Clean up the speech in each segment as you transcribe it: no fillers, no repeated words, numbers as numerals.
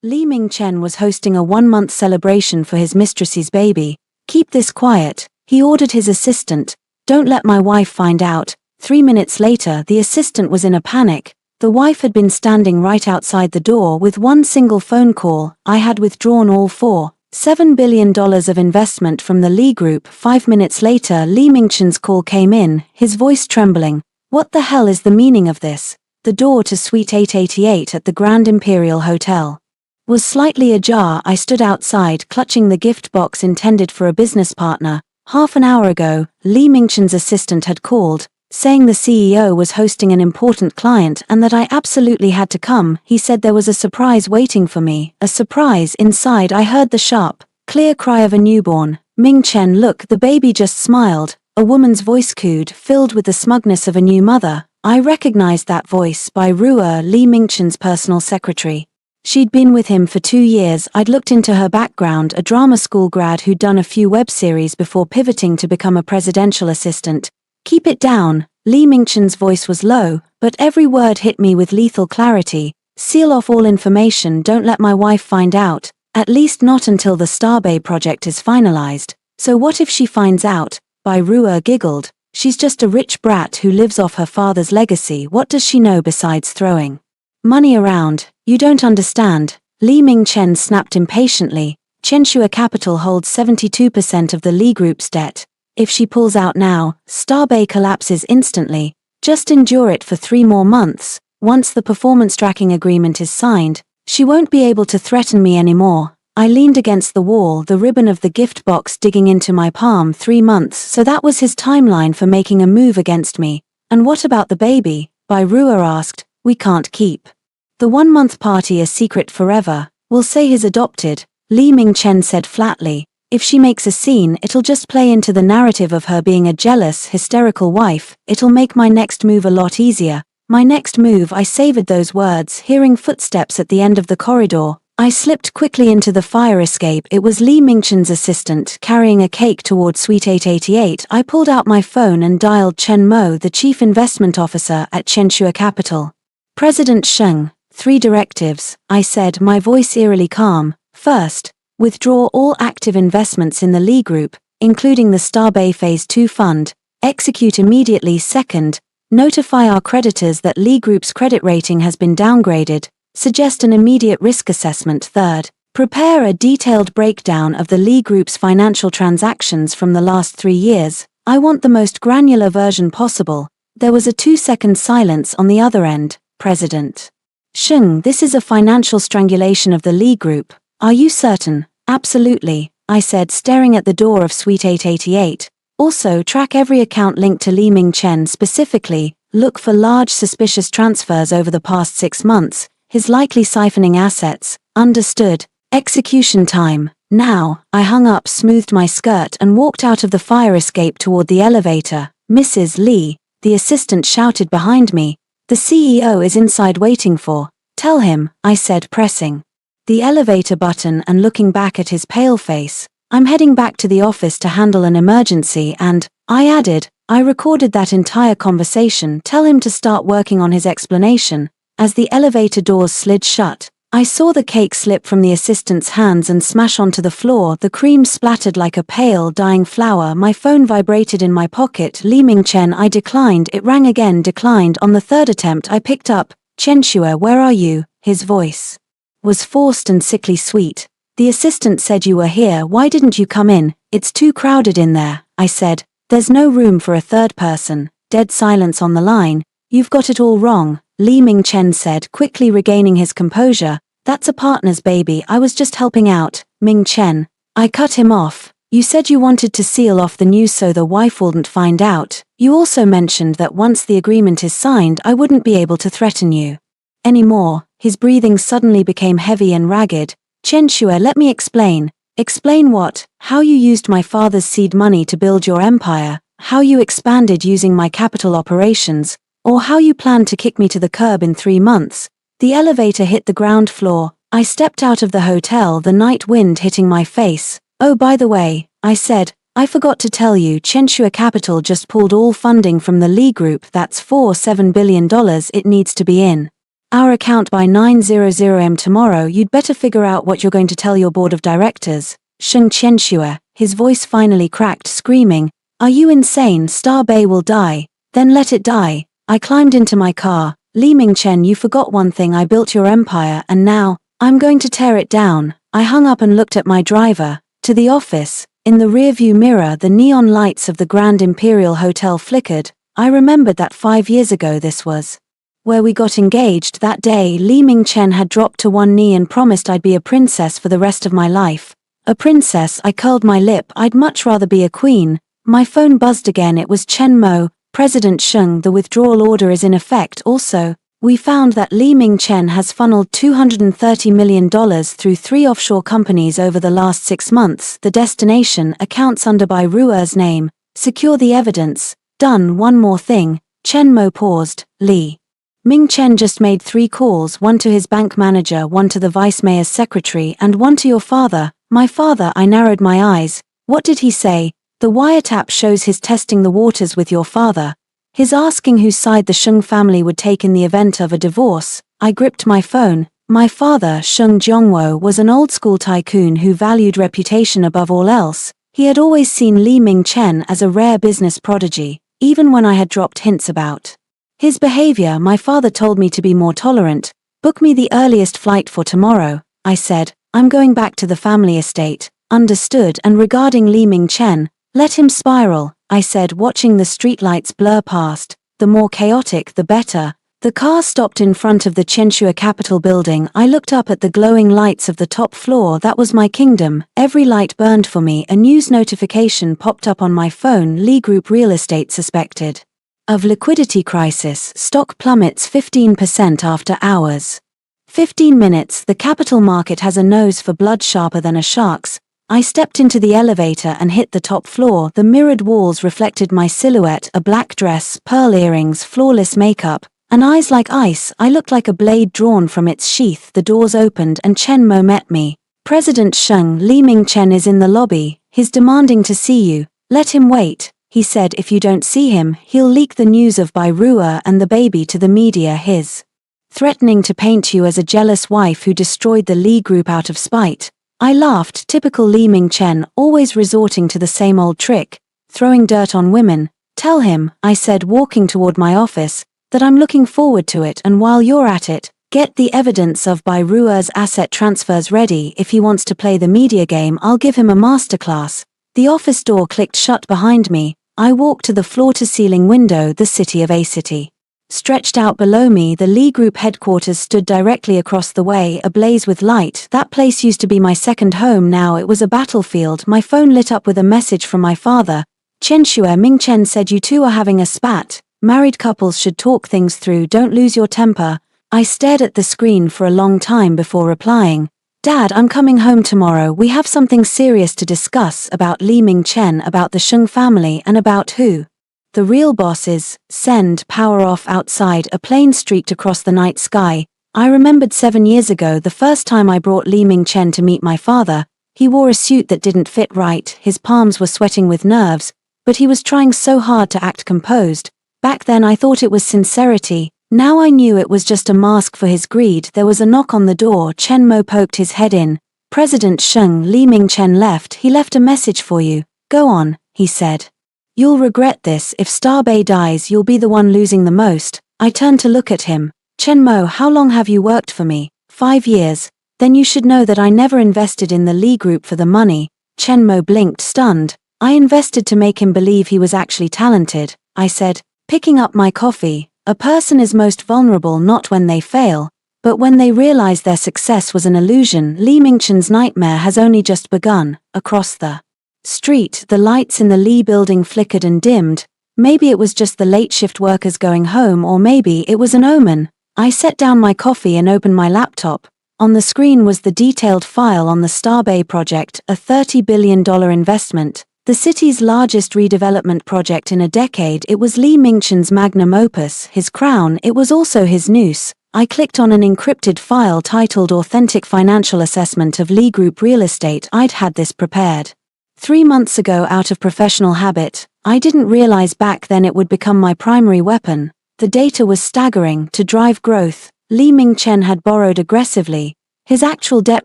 Li Ming-chen was hosting a one-month celebration for his mistress's baby. "Keep this quiet," he ordered his assistant. "Don't let my wife find out." 3 minutes later, the assistant was in a panic. The wife had been standing right outside the door with one single phone call. "I had withdrawn all $4.7 billion of investment from the Li Group." 5 minutes later, Li Mingchen's call came in, his voice trembling. "What the hell is the meaning of this?" The door to Suite 888 at the Grand Imperial Hotel was slightly ajar. I stood outside, clutching the gift box intended for a business partner. Half an hour ago, Li Mingchen's assistant had called, saying the CEO was hosting an important client and that I absolutely had to come. He said there was a surprise waiting for me. A surprise. Inside I heard the sharp, clear cry of a newborn. "Ming-chen, look." The baby just smiled. A woman's voice cooed, filled with the smugness of a new mother. I recognized that voice. By Ruer, Li Mingchen's personal secretary. She'd been with him for 2 years. I'd looked into her background, a drama school grad who'd done a few web series before pivoting to become a presidential assistant. "Keep it down." Li Mingchen's voice was low, but every word hit me with lethal clarity. "Seal off all information. Don't let my wife find out. At least not until the Bday project is finalized." "So what if she finds out?" Bai Ruer giggled. "She's just a rich brat who lives off her father's legacy. What does she know besides throwing money around? You don't understand." Li Ming-chen snapped impatiently. "Chenshua Capital holds 72% of the Li Group's debt. If she pulls out now, Bday collapses instantly. Just endure it for 3 more months. Once the performance tracking agreement is signed, she won't be able to threaten me anymore." I leaned against the wall, the ribbon of the gift box digging into my palm. 3 months, so that was his timeline for making a move against me. "And what about the baby?" Bai Ruer asked. "We can't keep the 1-month party a secret forever. We'll say he's adopted," Li Ming-chen said flatly. "If she makes a scene, it'll just play into the narrative of her being a jealous, hysterical wife. It'll make my next move a lot easier." My next move. I savored those words, hearing footsteps at the end of the corridor. I slipped quickly into the fire escape. It was Li Mingchen's assistant, carrying a cake toward Suite 888. I pulled out my phone and dialed Chen Mo, the chief investment officer at Chenshua Capital. "President Sheng, 3 directives," I said, my voice eerily calm. "First, withdraw all active investments in the Li Group, including the Bday Phase 2 fund. Execute immediately. Second, notify our creditors that Li Group's credit rating has been downgraded. Suggest an immediate risk assessment. Third, prepare a detailed breakdown of the Li Group's financial transactions from the last 3 years. I want the most granular version possible." There was a 2-second silence on the other end. "President Sheng, this is a financial strangulation of the Li Group. Are you certain?" "Absolutely," I said, staring at the door of Suite 888. "Also, track every account linked to Li Ming-chen. Specifically, look for large suspicious transfers over the past 6 months. His likely siphoning assets." "Understood." Execution time. Now. I hung up, smoothed my skirt and walked out of the fire escape toward the elevator. "Mrs. Li," the assistant shouted behind me. "The CEO is inside waiting for." "Tell him," I said, pressing the elevator button and looking back at his pale face. "I'm heading back to the office to handle an emergency and," I added, "I recorded that entire conversation. Tell him to start working on his explanation." As the elevator doors slid shut, I saw the cake slip from the assistant's hands and smash onto the floor. The cream splattered like a pale, dying flower. My phone vibrated in my pocket. "Li Ming-chen." I declined. It rang again. Declined. On the 3rd attempt I picked up. "Chenshua, where are you?" His voice was forced and sickly sweet. "The assistant said you were here. Why didn't you come in?" "It's too crowded in there," I said. "There's no room for a 3rd person." Dead silence on the line. "You've got it all wrong," Li Ming-chen said, quickly regaining his composure. "That's a partner's baby. I was just helping out." "Ming-chen." I cut him off. "You said you wanted to seal off the news so the wife wouldn't find out. You also mentioned that once the agreement is signed I wouldn't be able to threaten you anymore." His breathing suddenly became heavy and ragged. "Chenshua, let me explain." "Explain what?" "How you used my father's seed money to build your empire, how you expanded using my capital operations, or how you planned to kick me to the curb in 3 months. The elevator hit the ground floor. I stepped out of the hotel, the night wind hitting my face. "Oh, by the way," I said, "I forgot to tell you, Chenshua Capital just pulled all funding from the Li Group. That's $4.7 billion. It needs to be in our account by 9:00 am tomorrow. You'd better figure out what you're going to tell your board of directors. Sheng Qianxue, his voice finally cracked, screaming, "Are you insane? Bday will die. Then let it die." I climbed into my car. "Li Mingchen, you forgot one thing. I built your empire and now, I'm going to tear it down." I hung up and looked at my driver. To the office. In the rearview mirror, the neon lights of the Grand Imperial Hotel flickered. I remembered that 5 years ago this was where we got engaged. That day, Li Mingchen had dropped to one knee and promised I'd be a princess for the rest of my life. A princess? I curled my lip. I'd much rather be a queen. My phone buzzed again. It was Chen Mo. "President Sheng, the withdrawal order is in effect. Also, we found that Li Mingchen has funneled $230 million through 3 offshore companies over the last 6 months. The destination accounts under Bai Ruer's name. Secure the evidence." "Done. One more thing." Chen Mo paused. "Li Mingchen just made 3 calls, one to his bank manager, one to the vice mayor's secretary, and one to your father." "My father?" I narrowed my eyes. "What did he say?" "The wiretap shows he's testing the waters with your father. He's asking whose side the Sheng family would take in the event of a divorce." I gripped my phone. My father, Sheng Jiongwo, was an old-school tycoon who valued reputation above all else. He had always seen Li Mingchen as a rare business prodigy, even when I had dropped hints about his behavior. My father told me to be more tolerant. "Book me the earliest flight for tomorrow," I said. "I'm going back to the family estate." "Understood. And regarding Li Mingchen, let him spiral," I said, watching the streetlights blur past. "The more chaotic, the better." The car stopped in front of the Qianxue Capitol building. I looked up at the glowing lights of the top floor. That was my kingdom. Every light burned for me. A news notification popped up on my phone. Li Group Real Estate suspected of liquidity crisis. Stock plummets 15% after hours. 15 minutes. The capital market has a nose for blood sharper than a shark's. I stepped into the elevator and hit the top floor. The mirrored walls reflected my silhouette, a black dress, pearl earrings, flawless makeup, and eyes like ice. I looked like a blade drawn from its sheath. The doors opened and Chen Mo met me. "President Sheng, Li Mingchen is in the lobby. He's demanding to see you." "Let him wait," he said. "If you don't see him, he'll leak the news of Bai Ruer and the baby to the media. He's threatening to paint you as a jealous wife who destroyed the Li Group out of spite." I laughed. Typical Li Mingchen, always resorting to the same old trick, throwing dirt on women. "Tell him," I said, walking toward my office, "that I'm looking forward to it, and while you're at it, get the evidence of Bai Ruer's asset transfers ready. If he wants to play the media game, I'll give him a masterclass." The office door clicked shut behind me. I walked to the floor-to-ceiling window. The city of A City stretched out below me. The Li Group headquarters stood directly across the way, ablaze with light. That place used to be my second home. Now it was a battlefield. My phone lit up with a message from my father. "Qianxue, Mingchen said you two are having a spat. Married couples should talk things through. Don't lose your temper." I stared at the screen for a long time before replying. "Dad, I'm coming home tomorrow. We have something serious to discuss about Li Mingchen, about the Sheng family, and about who the real boss is." Send power off. Outside, a plane streaked across the night sky. I remembered 7 years ago, the first time I brought Li Mingchen to meet my father. He wore a suit that didn't fit right, his palms were sweating with nerves, but he was trying so hard to act composed. Back then I thought it was sincerity. Now I knew it was just a mask for his greed. There was a knock on the door. Chen Mo poked his head in. "President Sheng, Li Mingchen left. He left a message for you." "Go on," he said. "You'll regret this. If Bday dies, you'll be the one losing the most." I turned to look at him. "Chen Mo, how long have you worked for me?" 5 years. "Then you should know that I never invested in the Li Group for the money." Chen Mo blinked, stunned. "I invested to make him believe he was actually talented," I said, picking up my coffee. "A person is most vulnerable not when they fail, but when they realize their success was an illusion." Li Mingchen's nightmare has only just begun. Across the street, the lights in the Li building flickered and dimmed. Maybe it was just the late shift workers going home, or maybe it was an omen. I set down my coffee and opened my laptop. On the screen was the detailed file on the Bday project, a $30 billion investment, the city's largest redevelopment project in a decade. It was Li Mingchen's magnum opus, his crown. It was also his noose. I clicked on an encrypted file titled Authentic Financial Assessment of Li Group Real Estate. I'd had this prepared 3 months ago out of professional habit. I didn't realize back then it would become my primary weapon. The data was staggering. To drive growth, Li Mingchen had borrowed aggressively. His actual debt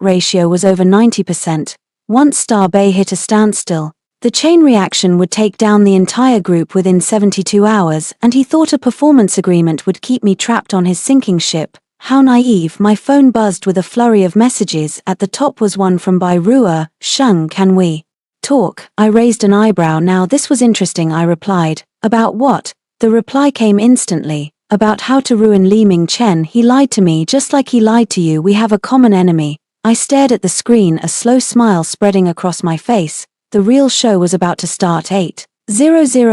ratio was over 90%. Once Bday hit a standstill, the chain reaction would take down the entire group within 72 hours, and he thought a performance agreement would keep me trapped on his sinking ship. How naive. My phone buzzed with a flurry of messages. At the top was one from Bday. Sheng, can we talk? I raised an eyebrow. Now this was interesting, I replied. About what? The reply came instantly. About how to ruin Li Mingchen. He lied to me just like he lied to you. We have a common enemy. I stared at the screen, a slow smile spreading across my face. The real show was about to start. 8:00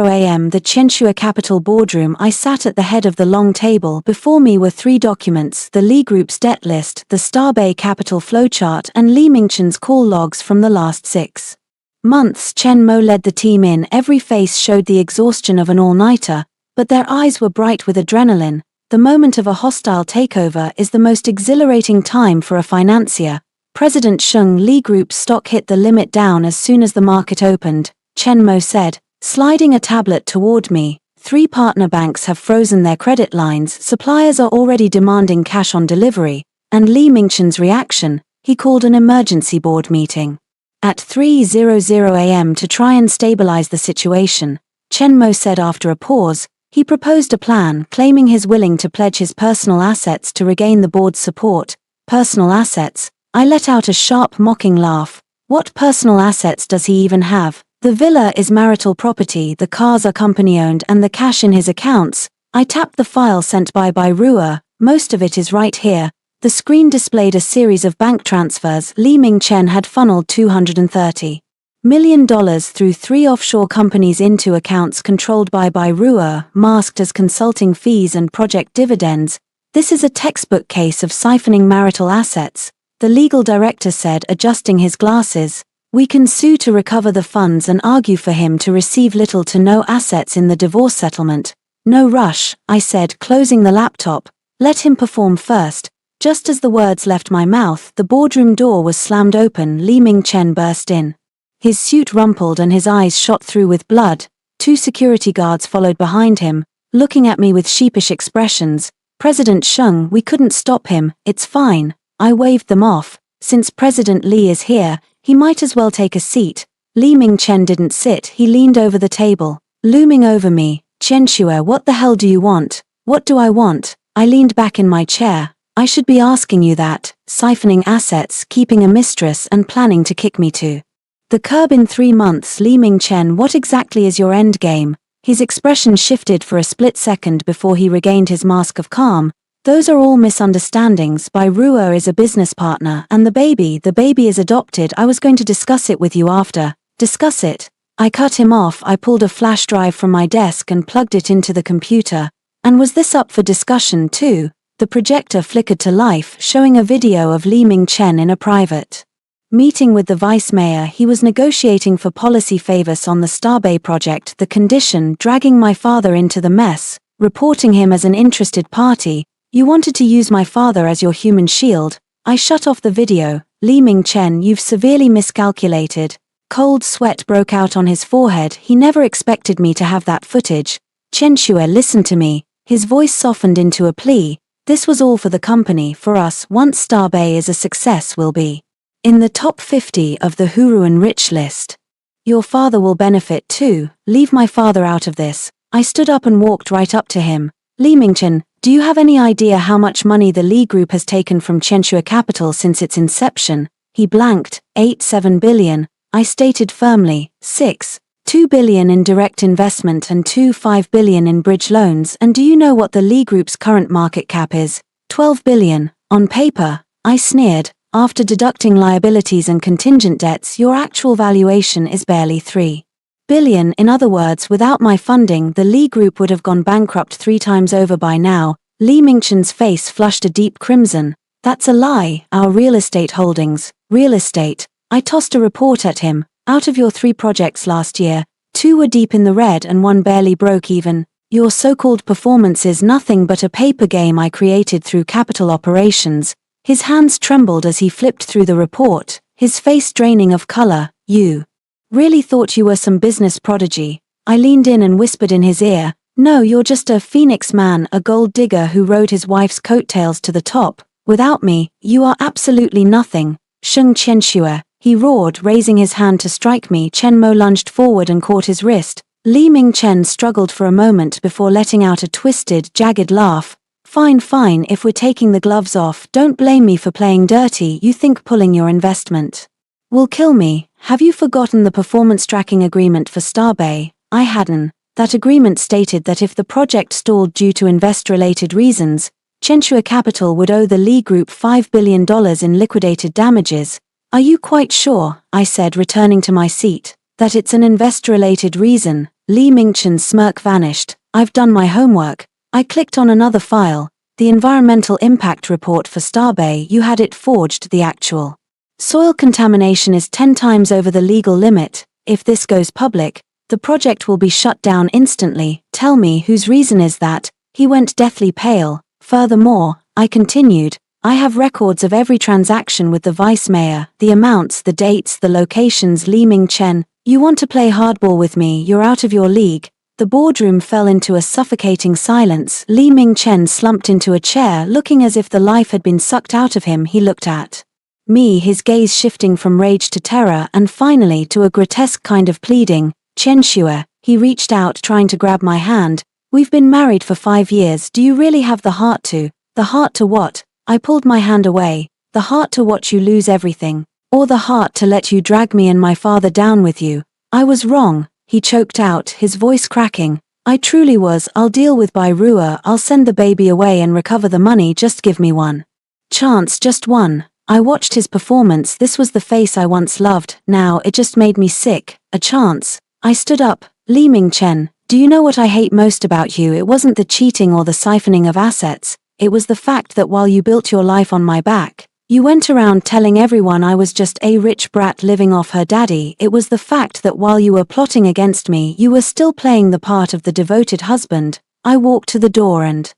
a.m. The Qianxue Capital boardroom. I sat at the head of the long table. Before me were 3 documents: the Li Group's debt list, the Bday capital flowchart, and Li Mingchen's call logs from the last 6 months. Chen Mo led the team in. Every face showed the exhaustion of an all-nighter, but their eyes were bright with adrenaline. The moment of a hostile takeover is the most exhilarating time for a financier. President Sheng, Li Group's stock hit the limit down as soon as the market opened, Chen Mo said, sliding a tablet toward me. 3 partner banks have frozen their credit lines, suppliers are already demanding cash on delivery, and Li Mingchen's reaction, he called an emergency board meeting at 3:00 a.m. to try and stabilize the situation. Chen Mo said after a pause, he proposed a plan, claiming he's willing to pledge his personal assets to regain the board's support. Personal assets? I let out a sharp, mocking laugh. What personal assets does he even have? The villa is marital property, the cars are company-owned, and the cash in his accounts. I tapped the file sent by Bday. Most of it is right here. The screen displayed a series of bank transfers. Li Mingchen had funneled $230 million through 3 offshore companies into accounts controlled by Bday, masked as consulting fees and project dividends. This is a textbook case of siphoning marital assets, the legal director said, adjusting his glasses. We can sue to recover the funds and argue for him to receive little to no assets in the divorce settlement. No rush, I said, closing the laptop. Let him perform first. Just as the words left my mouth, the boardroom door was slammed open. Li Mingchen burst in. His suit rumpled and his eyes shot through with blood. 2 security guards followed behind him, looking at me with sheepish expressions. President Sheng, we couldn't stop him, it's fine. I waved them off. Since President Li is here, he might as well take a seat. Li Mingchen didn't sit, he leaned over the table, looming over me. Qianxue, what the hell do you want? What do I want? I leaned back in my chair. I should be asking you that. Siphoning assets, keeping a mistress, and planning to kick me to the curb in 3 months. Li Mingchen, what exactly is your end game? His expression shifted for a split second before he regained his mask of calm. Those are all misunderstandings. Bday is a business partner, and the baby is adopted. I was going to discuss it with you after. Discuss it? I cut him off. I pulled a flash drive from my desk and plugged it into the computer. And was this up for discussion too? The projector flickered to life, showing a video of Li Mingchen in a private meeting with the vice mayor. He was negotiating for policy favors on the Bday project. The condition, dragging my father into the mess, reporting him as an interested party. You wanted to use my father as your human shield. I shut off the video. Li Mingchen, you've severely miscalculated. Cold sweat broke out on his forehead. He never expected me to have that footage. Qianxue, listen to me. His voice softened into a plea. This was all for the company, for us. Once Bday is a success, we'll be in the top 50 of the Huruan rich list. Your father will benefit too. Leave my father out of this. I stood up and walked right up to him. Li Mingchen, do you have any idea how much money the Li Group has taken from Qianxue Capital since its inception? He blanked. 7 billion. I stated firmly. 2 billion in direct investment and 5 billion in bridge loans. And do you know what the Li Group's current market cap is? 12 billion. On paper. I sneered. After deducting liabilities and contingent debts, your actual valuation is barely 3 billion. In other words, without my funding, the Li Group would have gone bankrupt 3 times over by now. Li Mingchen's face flushed a deep crimson. That's a lie. Our real estate holdings. Real estate. I tossed a report at him. Out of your 3 projects last year, 2 were deep in the red and 1 barely broke even. Your so-called performance is nothing but a paper game I created through capital operations. His hands trembled as he flipped through the report, his face draining of color. You really thought you were some business prodigy? I leaned in and whispered in his ear, No, you're just a phoenix man, a gold digger who rode his wife's coattails to the top. Without me, you are absolutely nothing. Sheng Qianxue, he roared, raising his hand to strike me. Chen Mo lunged forward and caught his wrist. Li Mingchen struggled for a moment before letting out a twisted, jagged laugh. Fine, if we're taking the gloves off, don't blame me for playing dirty. You think pulling your investment will kill me? Have you forgotten the performance tracking agreement for Bday? I hadn't. That agreement stated that if the project stalled due to investor-related reasons, Qianxue Capital would owe the Li Group $5 billion in liquidated damages. Are you quite sure, I said, returning to my seat, that it's an investor-related reason? Li Mingchen's smirk vanished. I've done my homework. I clicked on another file, the environmental impact report for Bday. You had it forged. The actual soil contamination is 10 times over the legal limit. If this goes public, the project will be shut down instantly. Tell me, whose reason is that? He went deathly pale. Furthermore, I continued, I have records of every transaction with the vice mayor, the amounts, the dates, the locations. Li Mingchen, you want to play hardball with me? You're out of your league. The boardroom fell into a suffocating silence. Li Mingchen slumped into a chair, looking as if the life had been sucked out of him. He looked at me, his gaze shifting from rage to terror and finally to a grotesque kind of pleading. Qianxue, he reached out, trying to grab my hand. We've been married for 5 years. Do you really have the heart to? The heart to what? I pulled my hand away. The heart to watch you lose everything. Or the heart to let you drag me and my father down with you. I was wrong, he choked out, his voice cracking. I truly was. I'll deal with Bai Rua. I'll send the baby away and recover the money. Just give me one chance, just one. I watched his performance. This was the face I once loved. Now it just made me sick. A chance. I stood up. Li Mingchen, do you know what I hate most about you? It wasn't the cheating or the siphoning of assets. It was the fact that while you built your life on my back, you went around telling everyone I was just a rich brat living off her daddy. It was the fact that while you were plotting against me, you were still playing the part of the devoted husband. I walked to the door and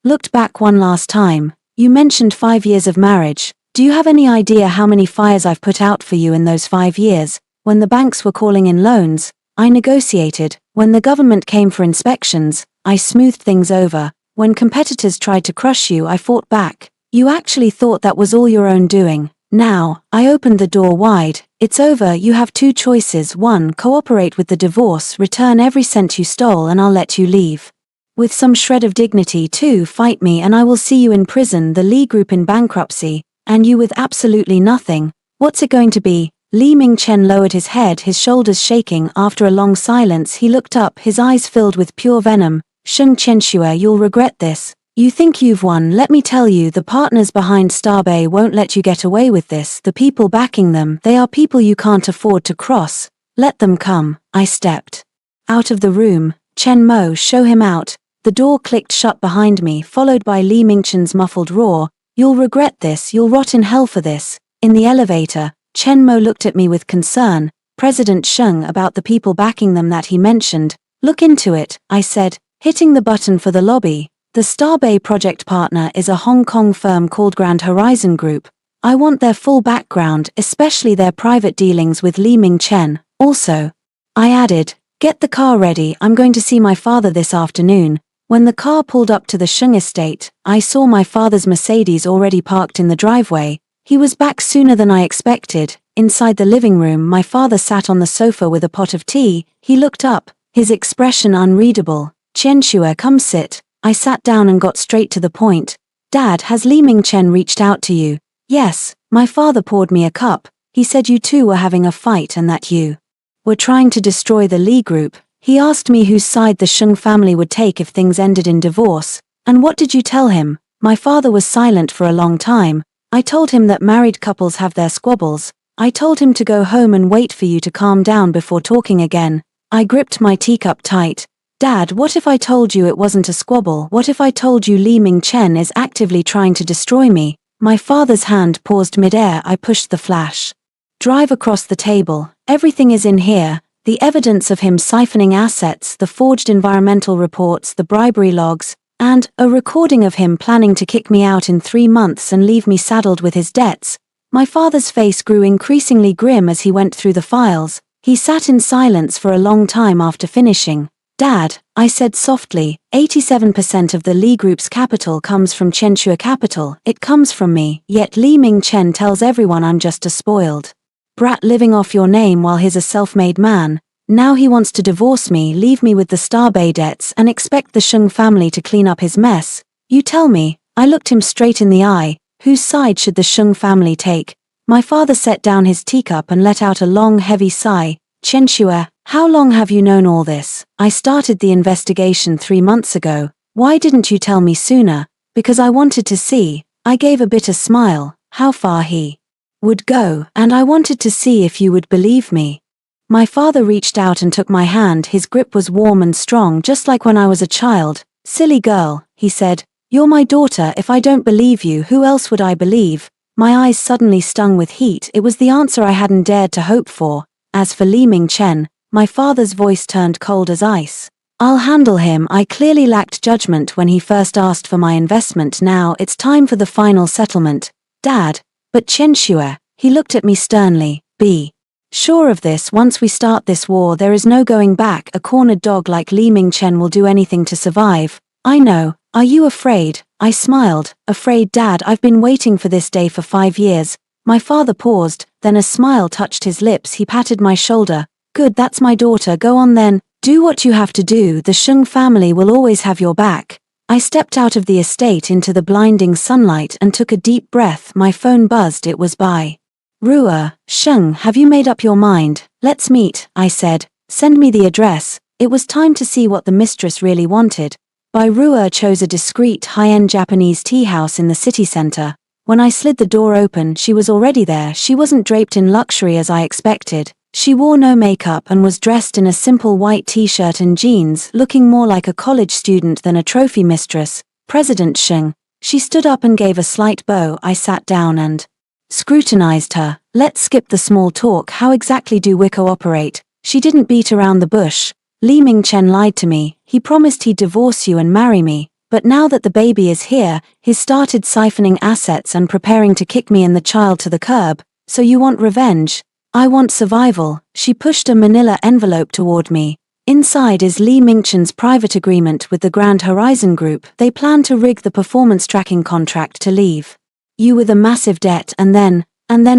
looked back one last time. You mentioned 5 years of marriage. Do you have any idea how many fires I've put out for you in those 5 years? When the banks were calling in loans, I negotiated. When the government came for inspections, I smoothed things over. When competitors tried to crush you, I fought back. You actually thought that was all your own doing. Now, I opened the door wide. It's over. You have 2 choices. 1, cooperate with the divorce, return every cent you stole and I'll let you leave with some shred of dignity. 2, fight me and I will see you in prison, the Li Group in bankruptcy, and you with absolutely nothing. What's it going to be? Li Mingchen lowered his head, his shoulders shaking. After a long silence, he looked up, his eyes filled with pure venom. Sheng Qianxue, you'll regret this. You think you've won. Let me tell you, the partners behind Bday won't let you get away with this. The people backing them, they are people you can't afford to cross. Let them come. I stepped out of the room. Chen Mo, show him out. The door clicked shut behind me, followed by Li Mingchen's muffled roar. You'll regret this. You'll rot in hell for this. In the elevator, Chen Mo looked at me with concern. President Sheng, about the people backing them that he mentioned. Look into it, I said, hitting the button for the lobby. The Bday project partner is a Hong Kong firm called Grand Horizon Group. I want their full background, especially their private dealings with Li Mingchen. Also, I added, get the car ready. I'm going to see my father this afternoon. When the car pulled up to the Sheng estate, I saw my father's Mercedes already parked in the driveway. He was back sooner than I expected. Inside the living room, my father sat on the sofa with a pot of tea. He looked up, his expression unreadable. Qianxue, come sit. I sat down and got straight to the point. Dad, has Li Mingchen reached out to you? Yes, my father poured me a cup. He said you two were having a fight and that you were trying to destroy the Li Group. He asked me whose side the Sheng family would take if things ended in divorce. And what did you tell him? My father was silent for a long time. I told him that married couples have their squabbles. I told him to go home and wait for you to calm down before talking again. I gripped my teacup tight. Dad, what if I told you it wasn't a squabble? What if I told you Li Mingchen is actively trying to destroy me? My father's hand paused midair. I pushed the flash drive across the table. Everything is in here. The evidence of him siphoning assets, the forged environmental reports, the bribery logs, and a recording of him planning to kick me out in 3 months and leave me saddled with his debts. My father's face grew increasingly grim as he went through the files. He sat in silence for a long time after finishing. Dad, I said softly, 87% of the Li Group's capital comes from Chenshua Capital, it comes from me, yet Li Mingchen tells everyone I'm just a spoiled brat living off your name while he's a self-made man. Now he wants to divorce me, leave me with the Bday debts and expect the Sheng family to clean up his mess. You tell me. I looked him straight in the eye. Whose side should the Sheng family take? My father set down his teacup and let out a long, heavy sigh. Chenshua, how long have you known all this? I started the investigation 3 months ago. Why didn't you tell me sooner? Because I wanted to see. I gave a bitter smile. How far he would go, and I wanted to see if you would believe me. My father reached out and took my hand. His grip was warm and strong, just like when I was a child. Silly girl, he said. You're my daughter. If I don't believe you, who else would I believe? My eyes suddenly stung with heat. It was the answer I hadn't dared to hope for. As for Li Mingchen, my father's voice turned cold as ice. I'll handle him. I clearly lacked judgment when he first asked for my investment. Now it's time for the final settlement. Dad. But Chenshua, he looked at me sternly. Be sure of this, once we start this war there is no going back. A cornered dog like Li Mingchen will do anything to survive. I know. Are you afraid? I smiled. Afraid, Dad? I've been waiting for this day for 5 years. My father paused, then a smile touched his lips. He patted my shoulder. Good, that's my daughter. Go on then. Do what you have to do. The Sheng family will always have your back. I stepped out of the estate into the blinding sunlight and took a deep breath. My phone buzzed. It was Bai Ruer. Sheng, have you made up your mind? Let's meet, I said. Send me the address. It was time to see what the mistress really wanted. Bai Ruer chose a discreet, high-end Japanese tea house in the city center. When I slid the door open, she was already there. She wasn't draped in luxury as I expected. She wore no makeup and was dressed in a simple white t-shirt and jeans, looking more like a college student than a trophy mistress. President Sheng. She stood up and gave a slight bow. I sat down and scrutinized her. Let's skip the small talk. How exactly do we cooperate? She didn't beat around the bush. Li Mingchen lied to me. He promised he'd divorce you and marry me. But now that the baby is here, he's started siphoning assets and preparing to kick me and the child to the curb. So you want revenge? I want survival. She pushed a manila envelope toward me. Inside is Li Mingchen's private agreement with the Grand Horizon Group. They plan to rig the performance tracking contract to leave you with a massive debt, and then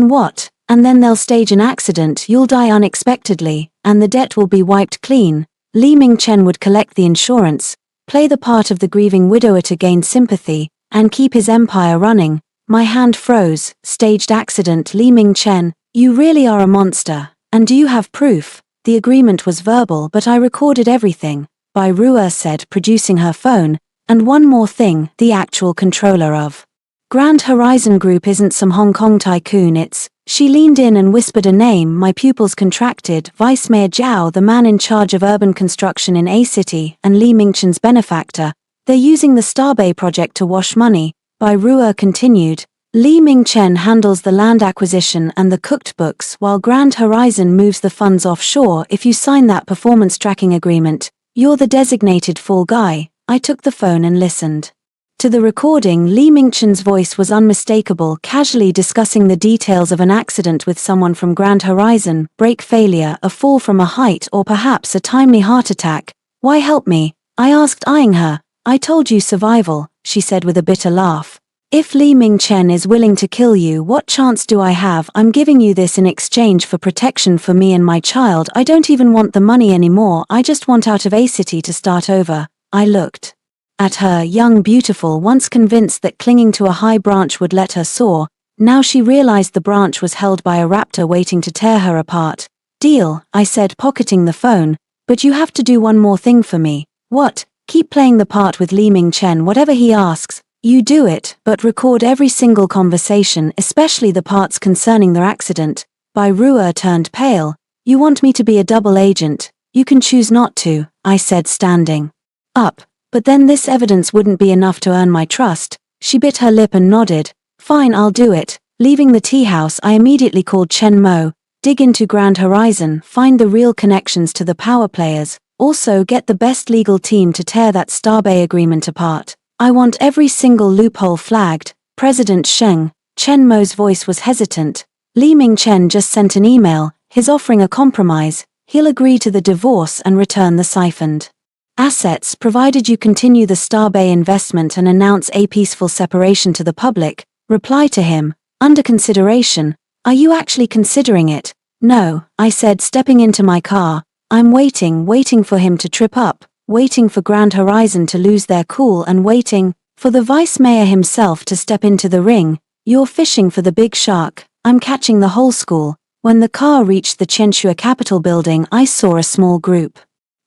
what? And then they'll stage an accident. You'll die unexpectedly, and the debt will be wiped clean. Li Mingchen would collect the insurance, play the part of the grieving widower to gain sympathy, and keep his empire running. My hand froze. Staged accident. Li Mingchen, you really are a monster. And do you have proof? The agreement was verbal, but I recorded everything, Bai Ruer said, producing her phone. And one more thing, the actual controller of Grand Horizon Group isn't some Hong Kong tycoon, She leaned in and whispered a name. My pupils contracted. Vice Mayor Zhao, the man in charge of urban construction in A City, and Li Mingchen's benefactor. They're using the Bday project to wash money. Bai Ruer continued. Li Mingchen handles the land acquisition and the cooked books, while Grand Horizon moves the funds offshore. If you sign that performance tracking agreement, you're the designated fall guy. I took the phone and listened to the recording. Li Mingchen's voice was unmistakable, casually discussing the details of an accident with someone from Grand Horizon, brake failure, a fall from a height, or perhaps a timely heart attack. Why help me? I asked, eyeing her. I told you survival, she said with a bitter laugh. If Li Mingchen is willing to kill you, what chance do I have? I'm giving you this in exchange for protection for me and my child. I don't even want the money anymore. I just want out of A City to start over. I looked at her, young, beautiful, once convinced that clinging to a high branch would let her soar. Now she realized the branch was held by a raptor waiting to tear her apart. Deal, I said, pocketing the phone. But you have to do one more thing for me. What? Keep playing the part with Li Mingchen. Whatever he asks, you do it, but record every single conversation, especially the parts concerning their accident. Bai Ruer turned pale. You want me to be a double agent? You can choose not to, I said, standing up. But then this evidence wouldn't be enough to earn my trust. She bit her lip and nodded. Fine, I'll do it. Leaving the tea house, I immediately called Chen Mo. Dig into Grand Horizon, find the real connections to the power players. Also get the best legal team to tear that Bday agreement apart. I want every single loophole flagged. President Sheng. Chen Mo's voice was hesitant. Li Mingchen just sent an email. He's offering a compromise. He'll agree to the divorce and return the siphoned Assets provided you continue the Bday investment and announce a peaceful separation to the public. Reply to him, under consideration. Are you actually considering it? No, I said, stepping into my car. I'm waiting for him to trip up, waiting for Grand Horizon to lose their cool, and waiting for the vice mayor himself to step into the ring. You're fishing for the big shark, I'm catching the whole school. When the car reached the Chenshua Capitol building, I saw a small group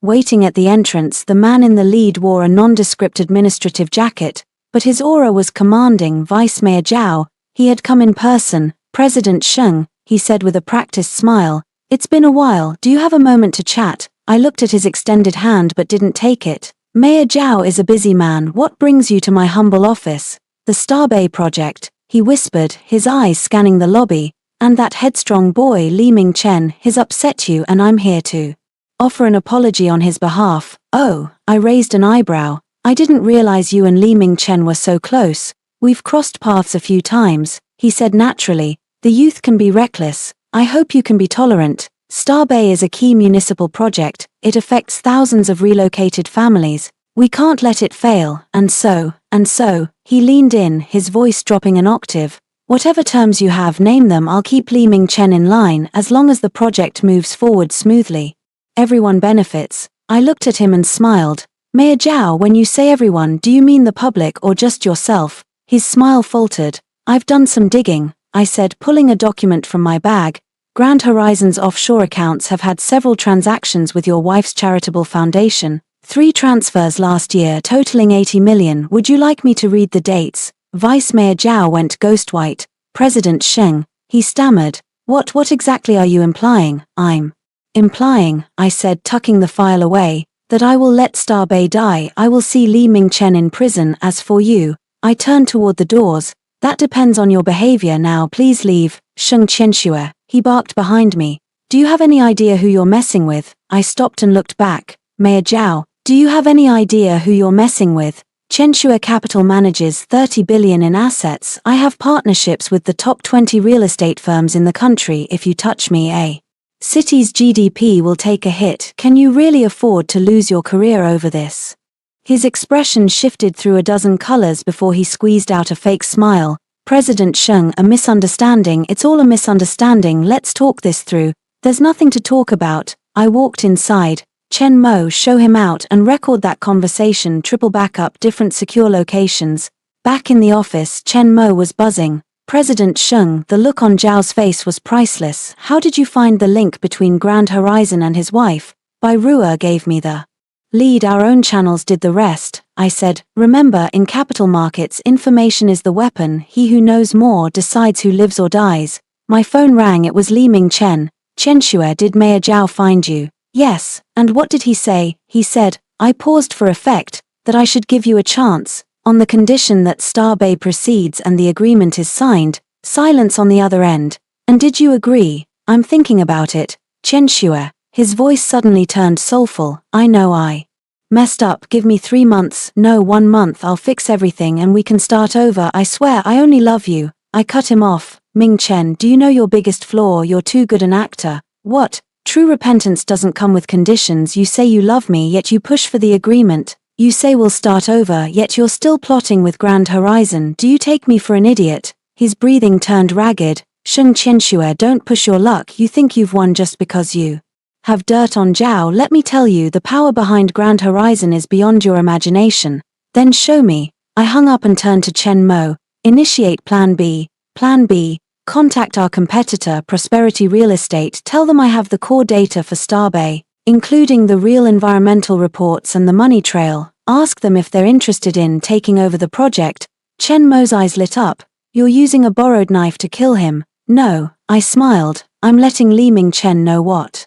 waiting at the entrance. The man in the lead wore a nondescript administrative jacket, but his aura was commanding. Vice Mayor Zhao, he had come in person. President Sheng, he said with a practiced smile, it's been a while, do you have a moment to chat? I looked at his extended hand but didn't take it. Mayor Zhao is a busy man, what brings you to my humble office? The Bday project, he whispered, his eyes scanning the lobby. And that headstrong boy Li Mingchen, he's upset you, and I'm here to offer an apology on his behalf. Oh, I raised an eyebrow. I didn't realize you and Li Mingchen were so close. We've crossed paths a few times, he said naturally. The youth can be reckless. I hope you can be tolerant. Bday is a key municipal project. It affects thousands of relocated families. We can't let it fail. And so, he leaned in, his voice dropping an octave. Whatever terms you have, name them. I'll keep Li Mingchen in line as long as the project moves forward smoothly. Everyone benefits. I looked at him and smiled. Mayor Zhao, when you say everyone, do you mean the public or just yourself? His smile faltered. I've done some digging, I said, pulling a document from my bag. Grand Horizon's offshore accounts have had several transactions with your wife's charitable foundation. 3 transfers last year totaling 80 million. Would you like me to read the dates? Vice Mayor Zhao went ghost white. President Sheng, he stammered. What exactly are you implying? I'm implying, I said, tucking the file away, that I will let Bday die. I will see Li Mingchen in prison. As for you, I turned toward the doors. That depends on your behavior now. Please leave. Sheng Chenshua, he barked behind me. Do you have any idea who you're messing with? I stopped and looked back. Mayor Zhao, do you have any idea who you're messing with? Chenshua Capital manages 30 billion in assets. I have partnerships with the top 20 real estate firms in the country. If you touch me, a city's GDP will take a hit. Can you really afford to lose your career over this? His expression shifted through a dozen colors before he squeezed out a fake smile. President Sheng, a misunderstanding. It's all a misunderstanding. Let's talk this through. There's nothing to talk about. I walked inside. Chen Mo, show him out and record that conversation. Triple backup, different secure locations. Back in the office, Chen Mo was buzzing. President Sheng, the look on Zhao's face was priceless. How did you find the link between Grand Horizon and his wife? Bai Rua gave me the lead. Our own channels did the rest, I said. Remember, in capital markets, information is the weapon. He who knows more decides who lives or dies. My phone rang. It was Li Mingchen. Chenshua, did Mayor Zhao find you? Yes, and what did he say? He said, I paused for effect, that I should give you a chance, on the condition that Bday proceeds and the agreement is signed. Silence on the other end. And did you agree? I'm thinking about it. Chenshua, his voice suddenly turned soulful. I know I messed up. Give me 3 months, no, 1 month. I'll fix everything and we can start over. I swear I only love you. I cut him off. Mingchen, do you know your biggest flaw? You're too good an actor. What? True repentance doesn't come with conditions. You say you love me, yet you push for the agreement. You say we'll start over, yet you're still plotting with Grand Horizon. Do you take me for an idiot? His breathing turned ragged. Sheng Chenshua, don't push your luck. You think you've won just because you have dirt on Zhao. Let me tell you, the power behind Grand Horizon is beyond your imagination. Then show me. I hung up and turned to Chen Mo. Initiate Plan B. Plan B. Contact our competitor, Prosperity Real Estate. Tell them I have the core data for Bday, including the real environmental reports and the money trail. Ask them if they're interested in taking over the project. Chen Mo's eyes lit up. You're using a borrowed knife to kill him. No, I smiled. I'm letting Li Mingchen know what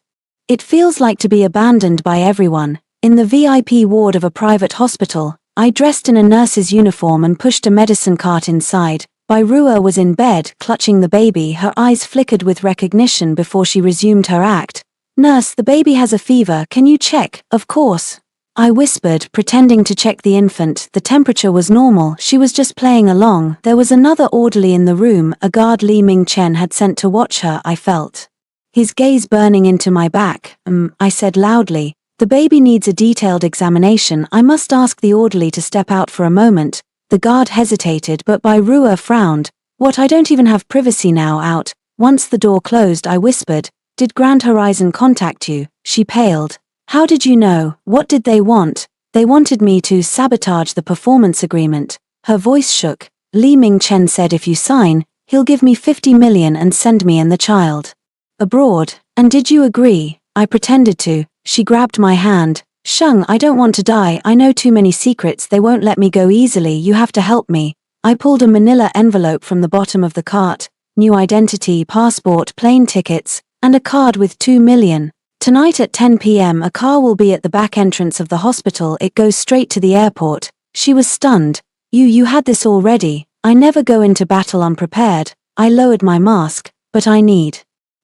it feels like to be abandoned by everyone. In the VIP ward of a private hospital, I dressed in a nurse's uniform and pushed a medicine cart inside. Bai Rua was in bed, clutching the baby. Her eyes flickered with recognition before she resumed her act. Nurse, the baby has a fever. Can you check? Of course. I whispered, pretending to check the infant. The temperature was normal. She was just playing along. There was another orderly in the room, a guard Li Mingchen had sent to watch her. I felt his gaze burning into my back. I said loudly. The baby needs a detailed examination. I must ask the orderly to step out for a moment. The guard hesitated, but Byrua frowned. What, I don't even have privacy now? Out. Once the door closed, I whispered, "Did Grand Horizon contact you?" She paled. "How did you know? What did they want?" "They wanted me to sabotage the performance agreement." Her voice shook. "Li Ming-chen said if you sign, he'll give me 50 million and send me and the child abroad. And did you agree?" I pretended to. She grabbed my hand. "Shung, I don't want to die. I know too many secrets. They won't let me go easily. You have to help me." I pulled a manila envelope from the bottom of the cart. New identity, passport, plane tickets, and a card with 2 million. "Tonight at 10 p.m. a car will be at the back entrance of the hospital. It goes straight to the airport." She was stunned. You had this already." "I never go into battle unprepared." I lowered my mask. "But I need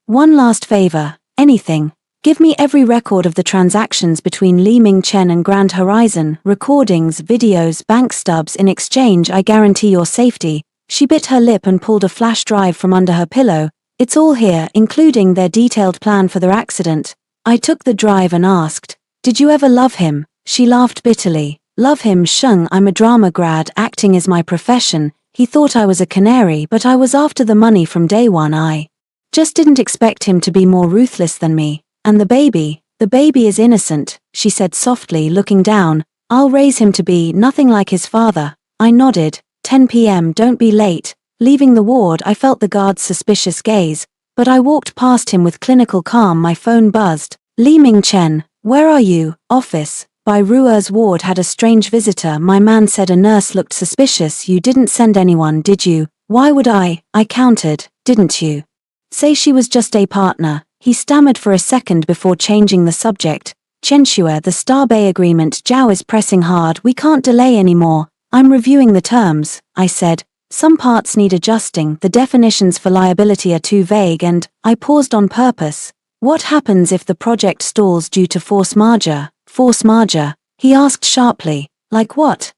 one last favor. Anything. Give me every record of the transactions between Li Ming-chen and Grand Horizon, recordings, videos, bank stubs. In exchange, I guarantee your safety." She bit her lip and pulled a flash drive from under her pillow. "It's all here, including their detailed plan for their accident." I took the drive and asked, "Did you ever love him?" She laughed bitterly. "Love him, Shung? I'm a drama grad, acting is my profession. He thought I was a canary, but I was after the money from day one. I just didn't expect him to be more ruthless than me. And the baby is innocent," she said softly, looking down. "I'll raise him to be nothing like his father." I nodded. 10 p.m. Don't be late." Leaving the ward, I felt the guard's suspicious gaze, but I walked past him with clinical calm. My phone buzzed. "Li Ming-chen, where are you?" "Office." Byrua's ward had a strange visitor. My man said a nurse looked suspicious. "You didn't send anyone, did you?" "Why would I?" I countered. "Didn't you say she was just a partner?" He stammered for a second before changing the subject. "Chenshua, the Starbay agreement. Zhao is pressing hard. We can't delay anymore." "I'm reviewing the terms," I said. "Some parts need adjusting. The definitions for liability are too vague," and I paused on purpose. "What happens if the project stalls due to force majeure?" "Force majeure?" he asked sharply. "Like what?"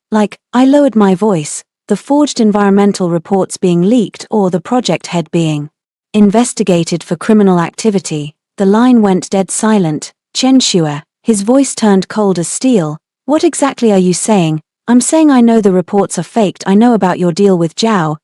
I lowered my voice. "The forged environmental reports being leaked or the project head being investigated for criminal activity." The line went dead silent. "Chenshua," his voice turned cold as steel. "What exactly are you saying?" "I'm saying I know the reports are faked. I know about your deal with Zhao.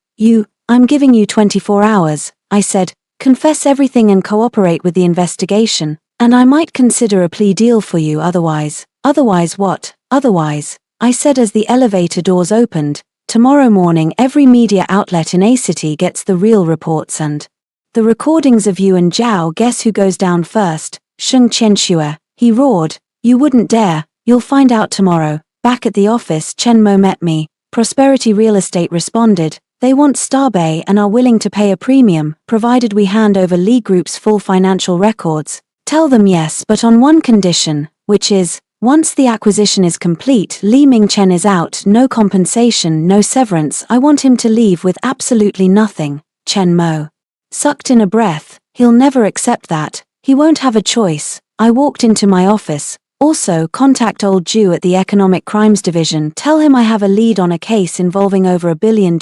I'm giving you 24 hours, I said. "Confess everything and cooperate with the investigation, and I might consider a plea deal for you otherwise." "Otherwise what?" "Otherwise," I said as the elevator doors opened, "tomorrow morning every media outlet in A City gets the real reports and the recordings of you and Zhao. Guess who goes down first?" "Shung Chenshua," he roared. "You wouldn't dare." "You'll find out tomorrow." Back at the office, Chen Mo met me. Prosperity Real Estate responded. "They want Starbay and are willing to pay a premium, provided we hand over Li Group's full financial records." "Tell them yes, but on one condition, which is, once the acquisition is complete, Li Ming-chen is out, no compensation, no severance. I want him to leave with absolutely nothing." Chen Mo sucked in a breath. "He'll never accept that. He won't have a choice." I walked into my office. "Also, contact old Jew at the Economic Crimes Division. Tell him I have a lead on a case involving over $1 billion.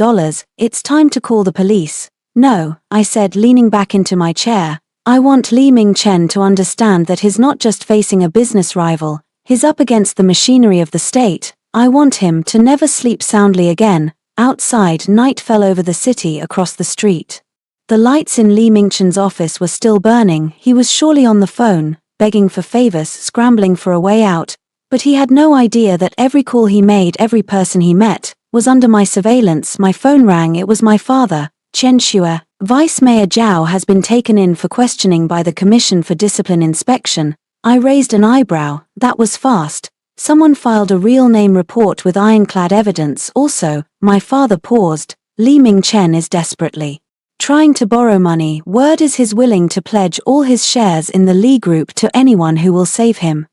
It's time to call the police." "No," I said, leaning back into my chair. "I want Li Ming-chen to understand that he's not just facing a business rival, he's up against the machinery of the state. I want him to never sleep soundly again." Outside, night fell over the city across the street. The lights in Li Ming-chen's office were still burning. He was surely on the phone, begging for favors, scrambling for a way out. But he had no idea that every call he made, every person he met, was under my surveillance. My phone rang. It was my father. "Chenshua, Vice Mayor Zhao has been taken in for questioning by the Commission for Discipline Inspection." I raised an eyebrow. That was fast. Someone filed a real name report with ironclad evidence. Also, my father paused. "Li Ming-chen is desperately trying to borrow money. Word is he's willing to pledge all his shares in the Li Group to anyone who will save him."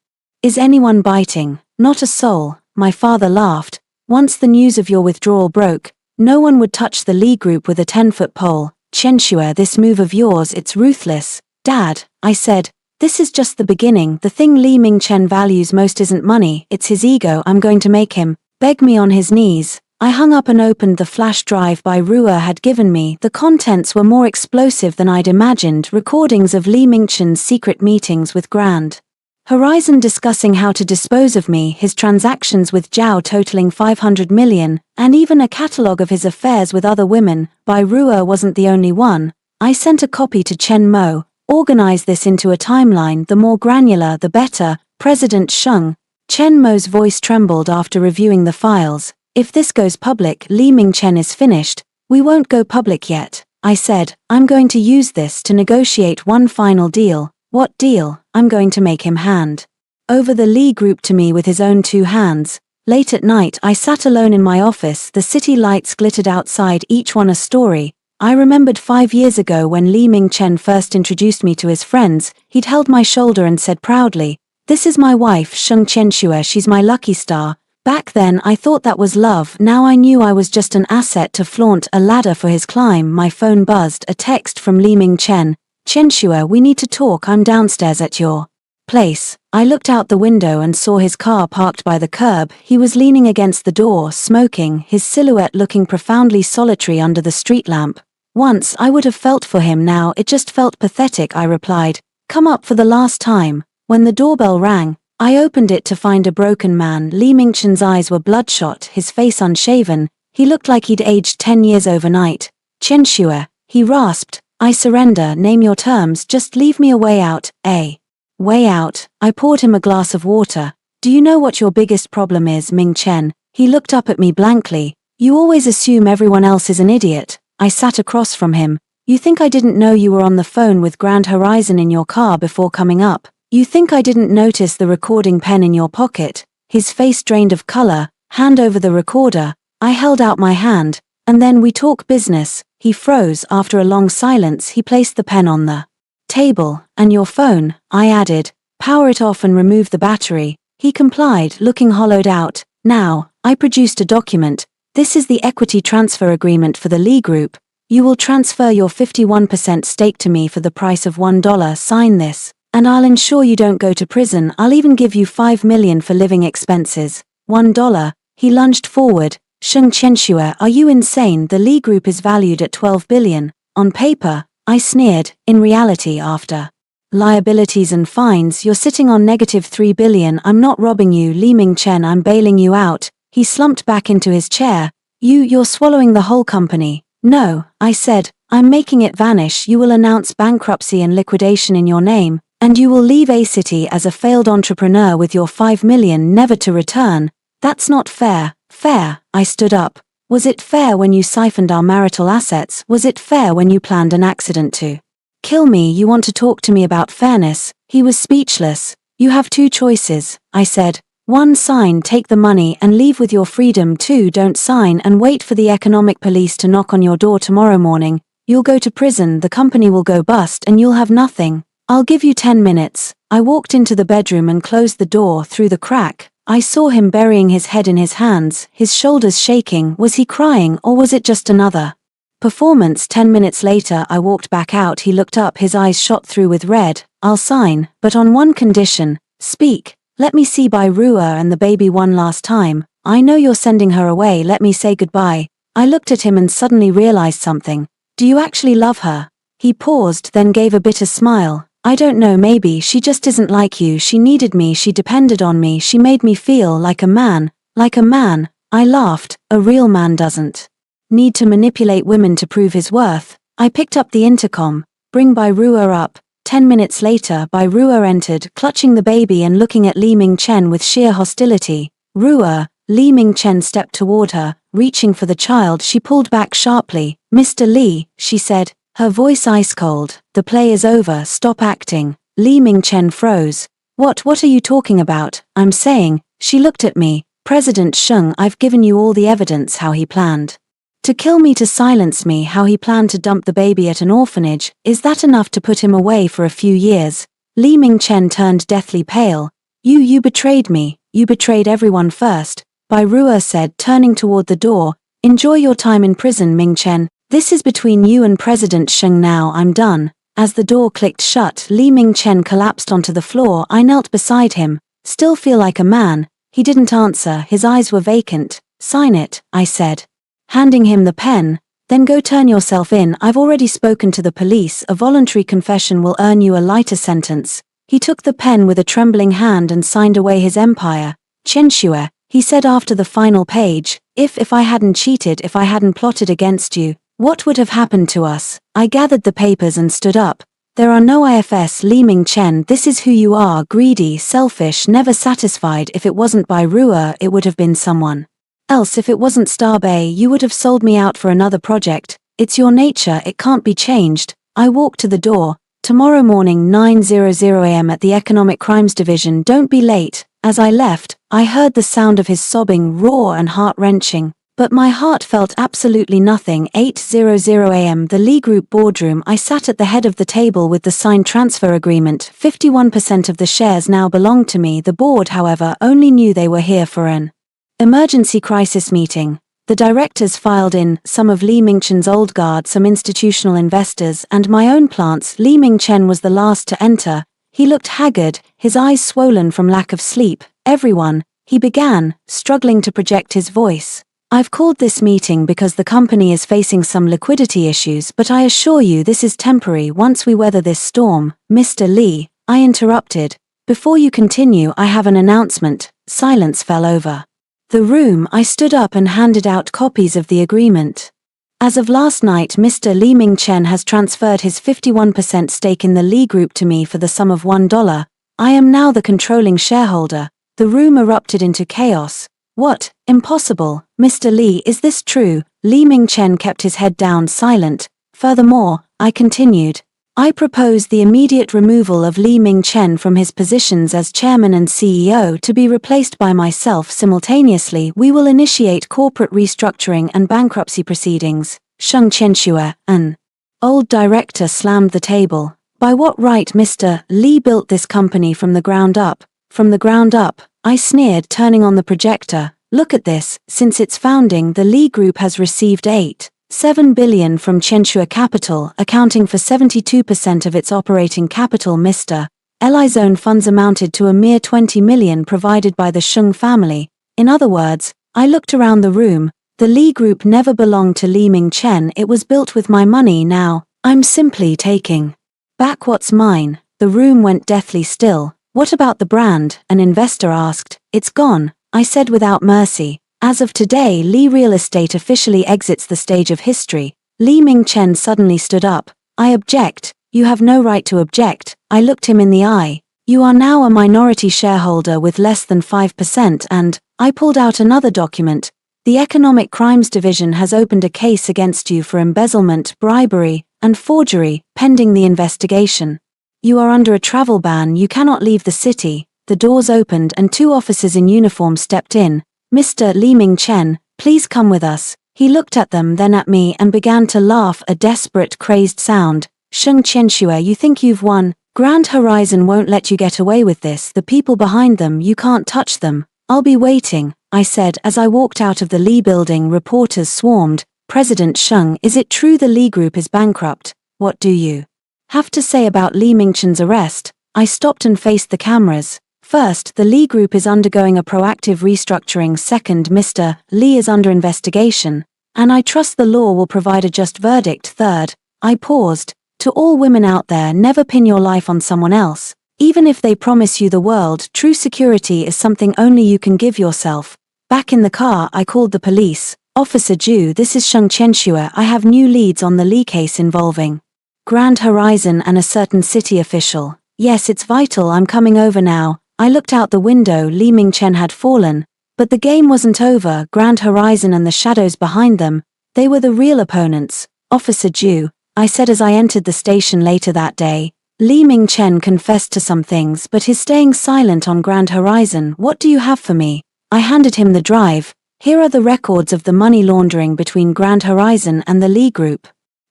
"Is anyone biting?" "Not a soul." My father laughed. "Once the news of your withdrawal broke, no one would touch the Li Group with a 10-foot pole. Chenshua, this move of yours, it's ruthless." "Dad," I said, "this is just the beginning. The thing Li Ming-chen values most isn't money, it's his ego. I'm going to make him beg me on his knees." I hung up and opened the flash drive Byrua had given me. The contents were more explosive than I'd imagined. Recordings of Li Ming-chen's secret meetings with Grand Horizon discussing how to dispose of me, his transactions with Zhao totaling 500 million, and even a catalogue of his affairs with other women. Bai Ruo wasn't the only one. I sent a copy to Chen Mo. Organize this into a timeline, the more granular the better, President Sheng. Chen Mo's voice trembled after reviewing the files. If this goes public, Li Mingchen is finished. We won't go public yet, I said. I'm going to use this to negotiate one final deal. What deal? I'm going to make him hand over the Li Group to me with his own two hands. Late at night I sat alone in my office, the city lights glittered outside, each one a story. I remembered 5 years ago when Li Mingchen first introduced me to his friends. He'd held my shoulder and said proudly, "This is my wife Sheng Qianxue, she's my lucky star." Back then I thought that was love, now I knew I was just an asset to flaunt, a ladder for his climb. My phone buzzed, a text from Li Mingchen. "Qianxue, we need to talk, I'm downstairs at your place." I looked out the window and saw his car parked by the curb. He was leaning against the door, smoking, his silhouette looking profoundly solitary under the street lamp. Once I would have felt for him, now it just felt pathetic. I replied, "Come up for the last time." When the doorbell rang, I opened it to find a broken man. Li Mingchen's eyes were bloodshot, his face unshaven. He looked like he'd aged 10 years overnight. "Qianxue," he rasped, "I surrender, name your terms, just leave me a way out." "A way out?" I poured him a glass of water. "Do you know what your biggest problem is, Ming Chen?" He looked up at me blankly. "You always assume everyone else is an idiot." I sat across from him. "You think I didn't know you were on the phone with Grand Horizon in your car before coming up? You think I didn't notice the recording pen in your pocket?" His face drained of color. "Hand over the recorder." I held out my hand. "And then we talk business." He froze. After a long silence he placed the pen on the table. "And your phone," I added. "Power it off and remove the battery." He complied, looking hollowed out. "Now," I produced a document. "This is the equity transfer agreement for the Li Group. You will transfer your 51% stake to me for the price of $1. Sign this, and I'll ensure you don't go to prison. I'll even give you $5 million for living expenses." $1. He lunged forward. "Sheng Qianxue, are you insane? The Li Group is valued at 12 billion. On paper," I sneered. "In reality, after liabilities and fines, you're sitting on -3 billion. I'm not robbing you, Li Mingchen, I'm bailing you out." He slumped back into his chair. You're swallowing the whole company." "No," I said, "I'm making it vanish. You will announce bankruptcy and liquidation in your name, and you will leave A City as a failed entrepreneur with your 5 million never to return. That's not fair." "Fair?" I stood up. "Was it fair when you siphoned our marital assets? Was it fair when you planned an accident to kill me? You want to talk to me about fairness?" He was speechless. "You have two choices," I said. "1, sign, take the money and leave with your freedom. 2, don't sign and wait for the economic police to knock on your door tomorrow morning. You'll go to prison, the company will go bust, and you'll have nothing. I'll give you 10 minutes. I walked into the bedroom and closed the door. Through the crack, I saw him burying his head in his hands, his shoulders shaking. Was he crying, or was it just another performance? 10 minutes later I walked back out. He looked up, his eyes shot through with red. "I'll sign, but on one condition." "Speak." "Let me see Bai Ruo and the baby one last time. I know you're sending her away, let me say goodbye." I looked at him and suddenly realized something. "Do you actually love her?" He paused, then gave a bitter smile. "I don't know, maybe she just isn't like you. She needed me, she depended on me, she made me feel like a man." "Like a man?" I laughed. "A real man doesn't need to manipulate women to prove his worth." I picked up the intercom. "Bring Bai Ruo up." 10 minutes later Bai Ruo entered, clutching the baby and looking at Li Mingchen with sheer hostility. "Ruo." Li Mingchen stepped toward her, reaching for the child. She pulled back sharply. "Mr. Li," she said, her voice ice cold. "The play is over, stop acting." Li Mingchen froze. What are you talking about?" "I'm saying," she looked at me, "President Sheng, I've given you all the evidence how he planned to kill me, to silence me, how he planned to dump the baby at an orphanage. Is that enough to put him away for a few years?" Li Mingchen turned deathly pale. You betrayed me. You betrayed everyone first," Bai Ruo said, turning toward the door. "Enjoy your time in prison, Mingchen. This is between you and President Sheng now, I'm done." As the door clicked shut, Li Mingchen collapsed onto the floor. I knelt beside him. "Still feel like a man?" He didn't answer, his eyes were vacant. "Sign it," I said, handing him the pen. "Then go turn yourself in. I've already spoken to the police. A voluntary confession will earn you a lighter sentence." He took the pen with a trembling hand and signed away his empire. Chenxue, he said after the final page, if I hadn't cheated, if I hadn't plotted against you, what would have happened to us? I gathered the papers and stood up. There are no ifs, Li Mingchen, this is who you are, greedy, selfish, never satisfied. If it wasn't by Ruer, it would have been someone else. If it wasn't Bday, you would have sold me out for another project. It's your nature, it can't be changed. I walked to the door. Tomorrow morning 9:00 a.m. at the Economic Crimes Division, don't be late. As I left, I heard the sound of his sobbing, raw and heart-wrenching. But my heart felt absolutely nothing. 8:00 a.m. The Lee Group boardroom. I sat at the head of the table with the signed transfer agreement. 51% of the shares now belonged to me. The board, however, only knew they were here for an emergency crisis meeting. The directors filed in, some of Li Mingchen's old guard, some institutional investors, and my own plants. Li Mingchen was the last to enter. He looked haggard, his eyes swollen from lack of sleep. Everyone, he began, struggling to project his voice. I've called this meeting because the company is facing some liquidity issues, but I assure you this is temporary. Once we weather this storm, Mr. Li, I interrupted. Before you continue, I have an announcement. Silence fell over the room. I stood up and handed out copies of the agreement. As of last night, Mr. Li Mingchen has transferred his 51% stake in the Li Group to me for the sum of $1. I am now the controlling shareholder. The room erupted into chaos. What? Impossible. Mr. Li, is this true? Li Mingchen kept his head down, silent. Furthermore, I continued, I propose the immediate removal of Li Mingchen from his positions as chairman and CEO to be replaced by myself. Simultaneously, we will initiate corporate restructuring and bankruptcy proceedings. Sheng Chenxue, an old director, slammed the table. By what right Mr. Li built this company from the ground up? From the ground up, I sneered, turning on the projector. Look at this. Since its founding, the Li Group has received 8.7 billion from Chenxue Capital, accounting for 72% of its operating capital. Mr. Li's own funds amounted to a mere 20 million provided by the Sheng family. In other words, I looked around the room. The Li Group never belonged to Li Mingchen. It was built with my money. Now, I'm simply taking back what's mine. The room went deathly still. What about the brand? An investor asked. It's gone, I said without mercy. As of today, Li Real Estate officially exits the stage of history. Li Mingchen suddenly stood up. I object. You have no right to object. I looked him in the eye. You are now a minority shareholder with less than 5%, and I pulled out another document. The Economic Crimes Division has opened a case against you for embezzlement, bribery, and forgery, pending the investigation. You are under a travel ban. You cannot leave the city. The doors opened and 2 officers in uniform stepped in. Mr. Li Mingchen, please come with us. He looked at them, then at me, and began to laugh, a desperate, crazed sound. Sheng Chenxue, you think you've won? Grand Horizon won't let you get away with this. The people behind them, you can't touch them. I'll be waiting, I said as I walked out of the Li building. Reporters swarmed. President Sheng, is it true the Li Group is bankrupt? What do you have to say about Li Mingchen's arrest? I stopped and faced the cameras. First, the Li Group is undergoing a proactive restructuring. Second, Mr. Li is under investigation, and I trust the law will provide a just verdict. Third, I paused. To all women out there, never pin your life on someone else. Even if they promise you the world, true security is something only you can give yourself. Back in the car, I called the police. Officer Ju, this is Sheng Chenxue. I have new leads on the Li case involving Grand Horizon and a certain city official. Yes, it's vital. I'm coming over now. I looked out the window. Li Mingchen had fallen. But the game wasn't over. Grand Horizon and the shadows behind them, they were the real opponents. Officer Ju, I said as I entered the station later that day. Li Mingchen confessed to some things, but he's staying silent on Grand Horizon. What do you have for me? I handed him the drive. Here are the records of the money laundering between Grand Horizon and the Li Group.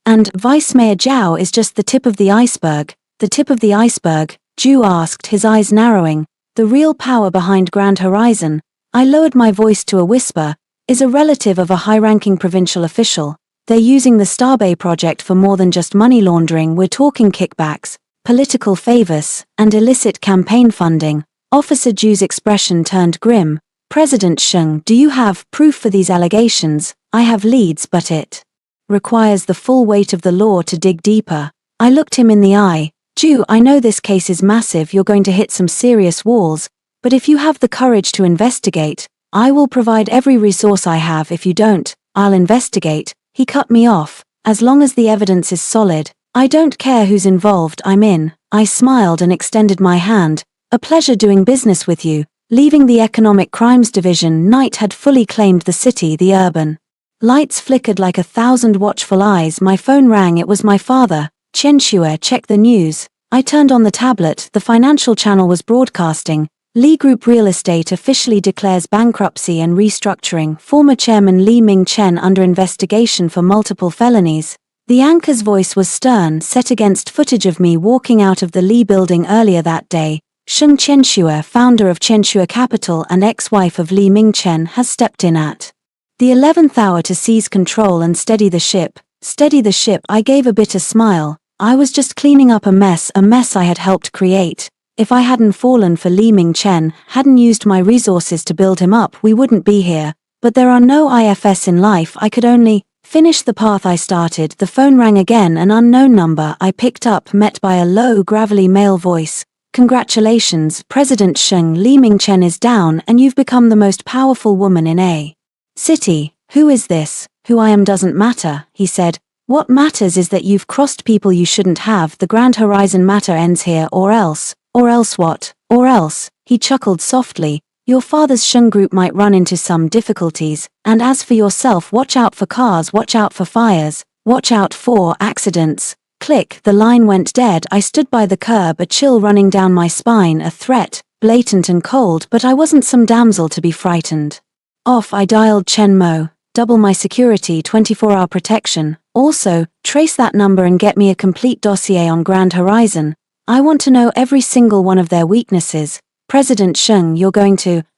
And Vice Mayor Zhao is just the tip of the iceberg. The tip of the iceberg? Ju asked, his eyes narrowing. The real power behind Grand Horizon, I lowered my voice to a whisper, is a relative of a high-ranking provincial official. They're using the Bday project for more than just money laundering. We're talking kickbacks, political favors, and illicit campaign funding. Officer Ju's expression turned grim. President Sheng, do you have proof for these allegations? I have leads, but it requires the full weight of the law to dig deeper. I looked him in the eye. Ju, I know this case is massive, you're going to hit some serious walls, but if you have the courage to investigate, I will provide every resource I have. If you don't, I'll investigate. He cut me off. As long as the evidence is solid, I don't care who's involved, I'm in. I smiled and extended my hand. A pleasure doing business with you. Leaving the Economic Crimes Division, night had fully claimed the city. The urban lights flickered like 1,000 watchful eyes. My phone rang. It was my father. Chen Xue, check the news. I turned on the tablet. The financial channel was broadcasting. Li Group Real Estate officially declares bankruptcy and restructuring. Former chairman Li Ming-chen under investigation for multiple felonies. The anchor's voice was stern, set against footage of me walking out of the Li building earlier that day. Sheng Chenxue, founder of Chenxue Capital and ex-wife of Li Ming-chen, has stepped in at the 11th hour to seize control and steady the ship. Steady the ship, I gave a bitter smile. I was just cleaning up a mess I had helped create. If I hadn't fallen for Li Ming-chen, hadn't used my resources to build him up, we wouldn't be here. But there are no ifs in life. I could only finish the path I started. The phone rang again, an unknown number. I picked up, met by a low, gravelly male voice. Congratulations, President Sheng. Li Ming-chen is down and you've become the most powerful woman in a city. Who is this? Who I am doesn't matter, he said. What matters is that you've crossed people you shouldn't have. The Grand Horizon matter ends here, or else. Or else what? Or else, he chuckled softly, your father's Sheng Group might run into some difficulties, and as for yourself, watch out for cars, watch out for fires, watch out for accidents. Click, the line went dead. I stood by the curb, a chill running down my spine, a threat, blatant and cold, but I wasn't some damsel to be frightened. Off, I dialed Chen Mo, double my security, 24-hour protection, also, trace that number and get me a complete dossier on Grand Horizon. I want to know every single one of their weaknesses. President Sheng,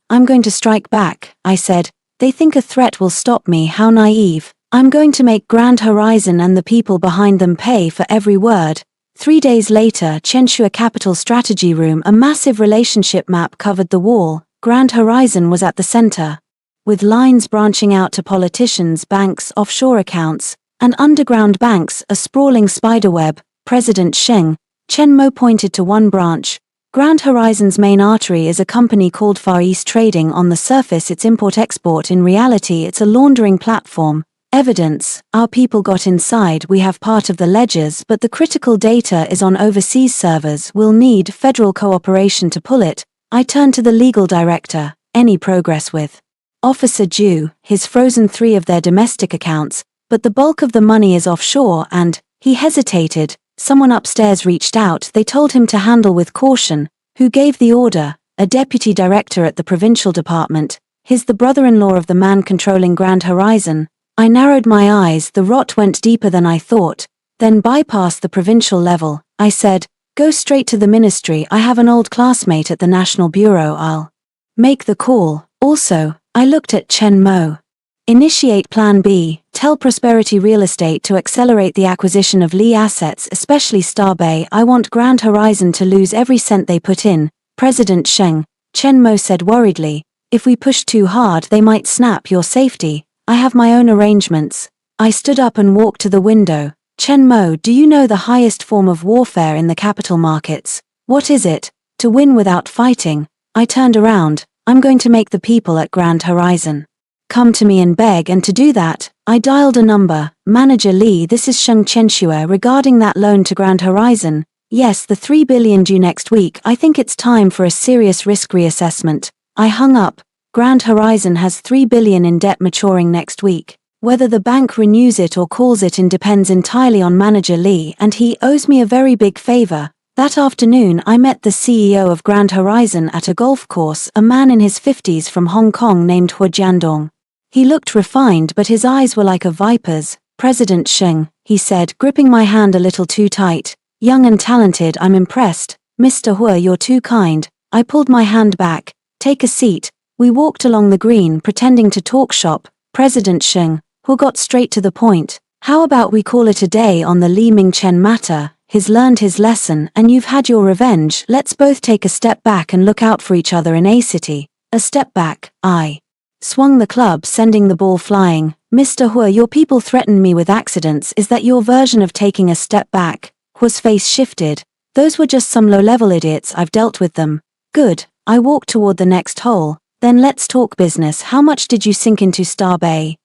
I'm going to strike back, I said. They think a threat will stop me, how naive. I'm going to make Grand Horizon and the people behind them pay for every word. 3 days later, Chenxue Capital Strategy Room, a massive relationship map covered the wall. Grand Horizon was at the center, with lines branching out to politicians, banks, offshore accounts, and underground banks, a sprawling spiderweb. President Sheng, Chen Mo pointed to one branch. Grand Horizon's main artery is a company called Far East Trading. On the surface it's import-export, in reality it's a laundering platform. Evidence, our people got inside, we have part of the ledgers, but the critical data is on overseas servers. We'll need federal cooperation to pull it. I turned to the legal director. Any progress with Officer Ju? He's frozen 3 of their domestic accounts, but the bulk of the money is offshore and, he hesitated. Someone upstairs reached out, they told him to handle with caution. Who gave the order? A deputy director at the provincial department. He's the brother-in-law of the man controlling Grand Horizon. I narrowed my eyes, the rot went deeper than I thought. Then bypassed the provincial level. I said, go straight to the ministry. I have an old classmate at the National Bureau. I'll make the call. Also, I looked at Chen Mo. Initiate Plan B, tell Prosperity Real Estate to accelerate the acquisition of Li assets, especially Bday. I want Grand Horizon to lose every cent they put in. President Sheng, Chen Mo said worriedly, if we push too hard they might snap. Your safety. I have my own arrangements. I stood up and walked to the window. Chen Mo, do you know the highest form of warfare in the capital markets? What is it? To win without fighting. I turned around. I'm going to make the people at Grand Horizon come to me and beg, and to do that, I dialed a number. Manager Li, this is Sheng Chenxue regarding that loan to Grand Horizon. Yes, the 3 billion due next week. I think it's time for a serious risk reassessment. I hung up. Grand Horizon has 3 billion in debt maturing next week. Whether the bank renews it or calls it in depends entirely on Manager Li, and he owes me a very big favor. That afternoon I met the CEO of Grand Horizon at a golf course, a man in his 50s from Hong Kong named Hu Jiandong. He looked refined but his eyes were like a viper's. President Sheng, he said, gripping my hand a little too tight. Young and talented, I'm impressed. Mr. Hu, you're too kind. I pulled my hand back. Take a seat. We walked along the green pretending to talk shop. President Sheng, Hu got straight to the point. How about we call it a day on the Li Ming-chen matter? He's learned his lesson and you've had your revenge. Let's both take a step back and look out for each other in A City. A step back. I swung the club, sending the ball flying. Mr. Hu, your people threatened me with accidents. Is that your version of taking a step back? Hu's face shifted. Those were just some low-level idiots, I've dealt with them. Good, I walked toward the next hole. Then let's talk business. How much did you sink into Bday?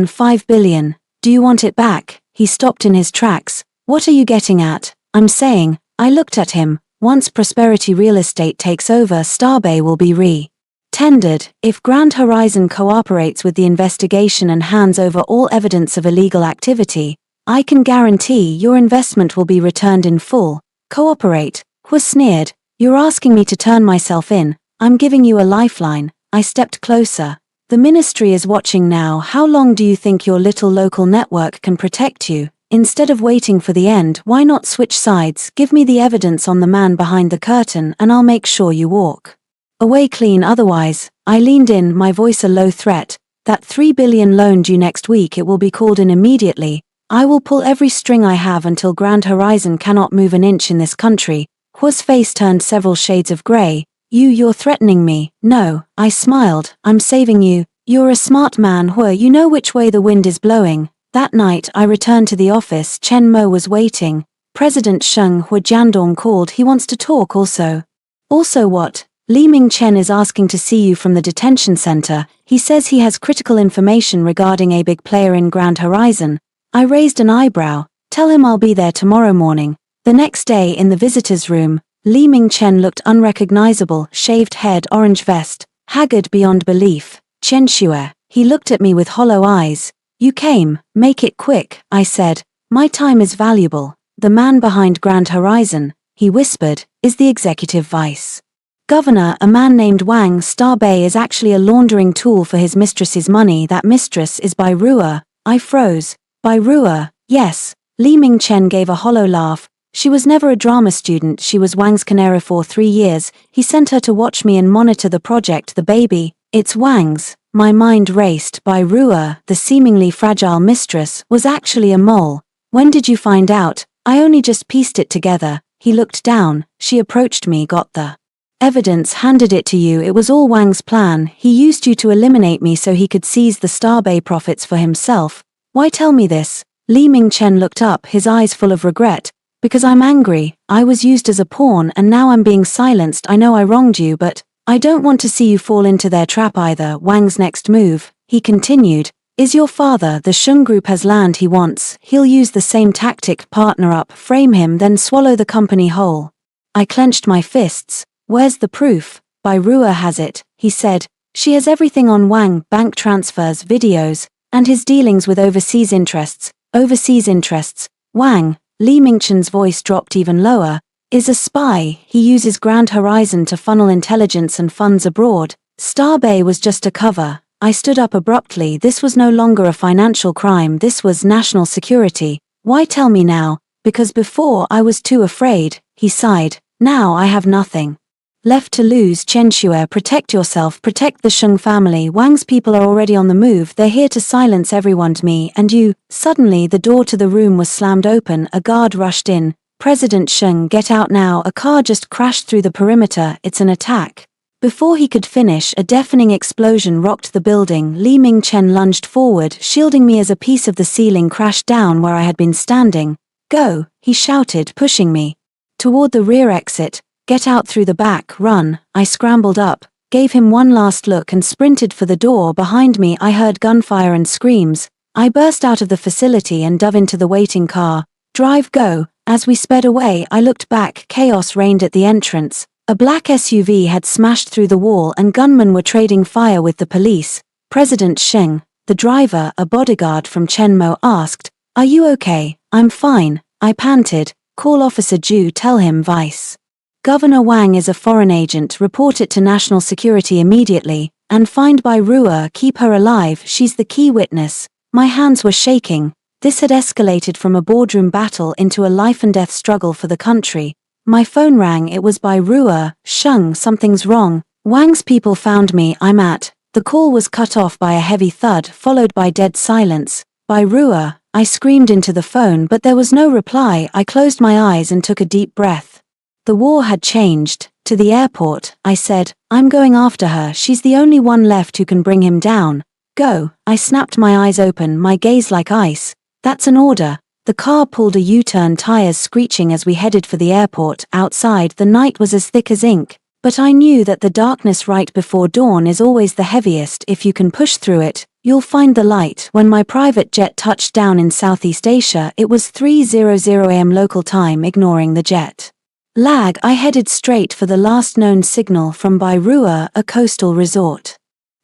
5 billion. Do you want it back? He stopped in his tracks. What are you getting at? I'm saying, I looked at him, once Prosperity Real Estate takes over, Bday will be re-tendered. If Grand Horizon cooperates with the investigation and hands over all evidence of illegal activity, I can guarantee your investment will be returned in full. Cooperate? Hua sneered. You're asking me to turn myself in. I'm giving you a lifeline. I stepped closer. The ministry is watching now. How long do you think your little local network can protect you? Instead of waiting for the end, why not switch sides? Give me the evidence on the man behind the curtain and I'll make sure you walk away clean otherwise. I leaned in, my voice a low threat. That 3 billion loan due next week, it will be called in immediately. I will pull every string I have until Grand Horizon cannot move an inch in this country. Hua's face turned several shades of grey. You're threatening me. No, I smiled. I'm saving you. You're a smart man, Hua. You know which way the wind is blowing. That night, I returned to the office. Chen Mo was waiting. President Sheng Hua Jiandong called. He wants to talk also. Also what? Li Ming Chen is asking to see you from the detention center. He says he has critical information regarding a big player in Grand Horizon. I raised an eyebrow. Tell him I'll be there tomorrow morning. The next day in the visitor's room, Li Ming Chen looked unrecognizable, shaved head, orange vest, haggard beyond belief. Chen Xue. He looked at me with hollow eyes. You came, make it quick, I said. My time is valuable. The man behind Grand Horizon, he whispered, is the executive vice governor, a man named Wang. Bday is actually a laundering tool for his mistress's money. That mistress is Bai Rua. I froze. Bai Rua, yes. Li Ming Chen gave a hollow laugh. She was never a drama student. She was Wang's canary for 3 years. He sent her to watch me and monitor the project. The baby, it's Wang's. My mind raced. Bai Rua, the seemingly fragile mistress, was actually a mole. When did you find out? I only just pieced it together. He looked down. She approached me, got the evidence, handed it to you. It was all Wang's plan. He used you to eliminate me so he could seize the Bday profits for himself. Why tell me this? Li Ming Chen looked up, his eyes full of regret. Because I'm angry. I was used as a pawn and now I'm being silenced. I know I wronged you, but I don't want to see you fall into their trap either. Wang's next move, he continued, is your father. The Sheng Group has land he wants. He'll use the same tactic, partner up, frame him, then swallow the company whole. I clenched my fists. Where's the proof? Bai Rua has it, he said. She has everything on Wang, bank transfers, videos, and his dealings with overseas interests. Overseas interests. Wang, Li Mingchen's voice dropped even lower, is a spy. He uses Grand Horizon to funnel intelligence and funds abroad. Bday was just a cover. I stood up abruptly. This was no longer a financial crime. This was national security. Why tell me now? Because before I was too afraid, he sighed. Now I have nothing left to lose. Chen Xue, protect yourself, protect the Sheng family. Wang's people are already on the move. They're here to silence everyone, me and you. Suddenly the door to the room was slammed open. A guard rushed in. President Sheng, get out now. A car just crashed through the perimeter. It's an attack. Before he could finish, a deafening explosion rocked the building. Li Ming Chen lunged forward, shielding me as a piece of the ceiling crashed down where I had been standing. Go, he shouted, pushing me toward the rear exit. Get out through the back, run. I scrambled up, gave him one last look and sprinted for the door. Behind me I heard gunfire and screams. I burst out of the facility and dove into the waiting car. Drive, go. As we sped away, I looked back. Chaos reigned at the entrance. A black SUV had smashed through the wall and gunmen were trading fire with the police. President Sheng, the driver, a bodyguard from Chen Mo, asked, "Are you okay?" "I'm fine," I panted. "Call Officer Ju, tell him Vice Governor Wang is a foreign agent. Report it to National Security immediately, and find Bai Rua, keep her alive, she's the key witness." My hands were shaking. This had escalated from a boardroom battle into a life-and-death struggle for the country. My phone rang. It was Bai Rua. "Sheng, something's wrong. Wang's people found me. I'm at..." The call was cut off by a heavy thud, followed by dead silence. "Bai Rua," I screamed into the phone, but there was no reply. I closed my eyes and took a deep breath. The war had changed. "To the airport," I said. "I'm going after her. She's the only one left who can bring him down." "Go." I snapped my eyes open, my gaze like ice. "That's an order." The car pulled a U-turn, tires screeching as we headed for the airport. Outside, the night was as thick as ink, but I knew that the darkness right before dawn is always the heaviest. If you can push through it, you'll find the light. When my private jet touched down in Southeast Asia, it was 3:00 a.m. local time. Ignoring the jet lag, I headed straight for the last known signal from Bairua, a coastal resort.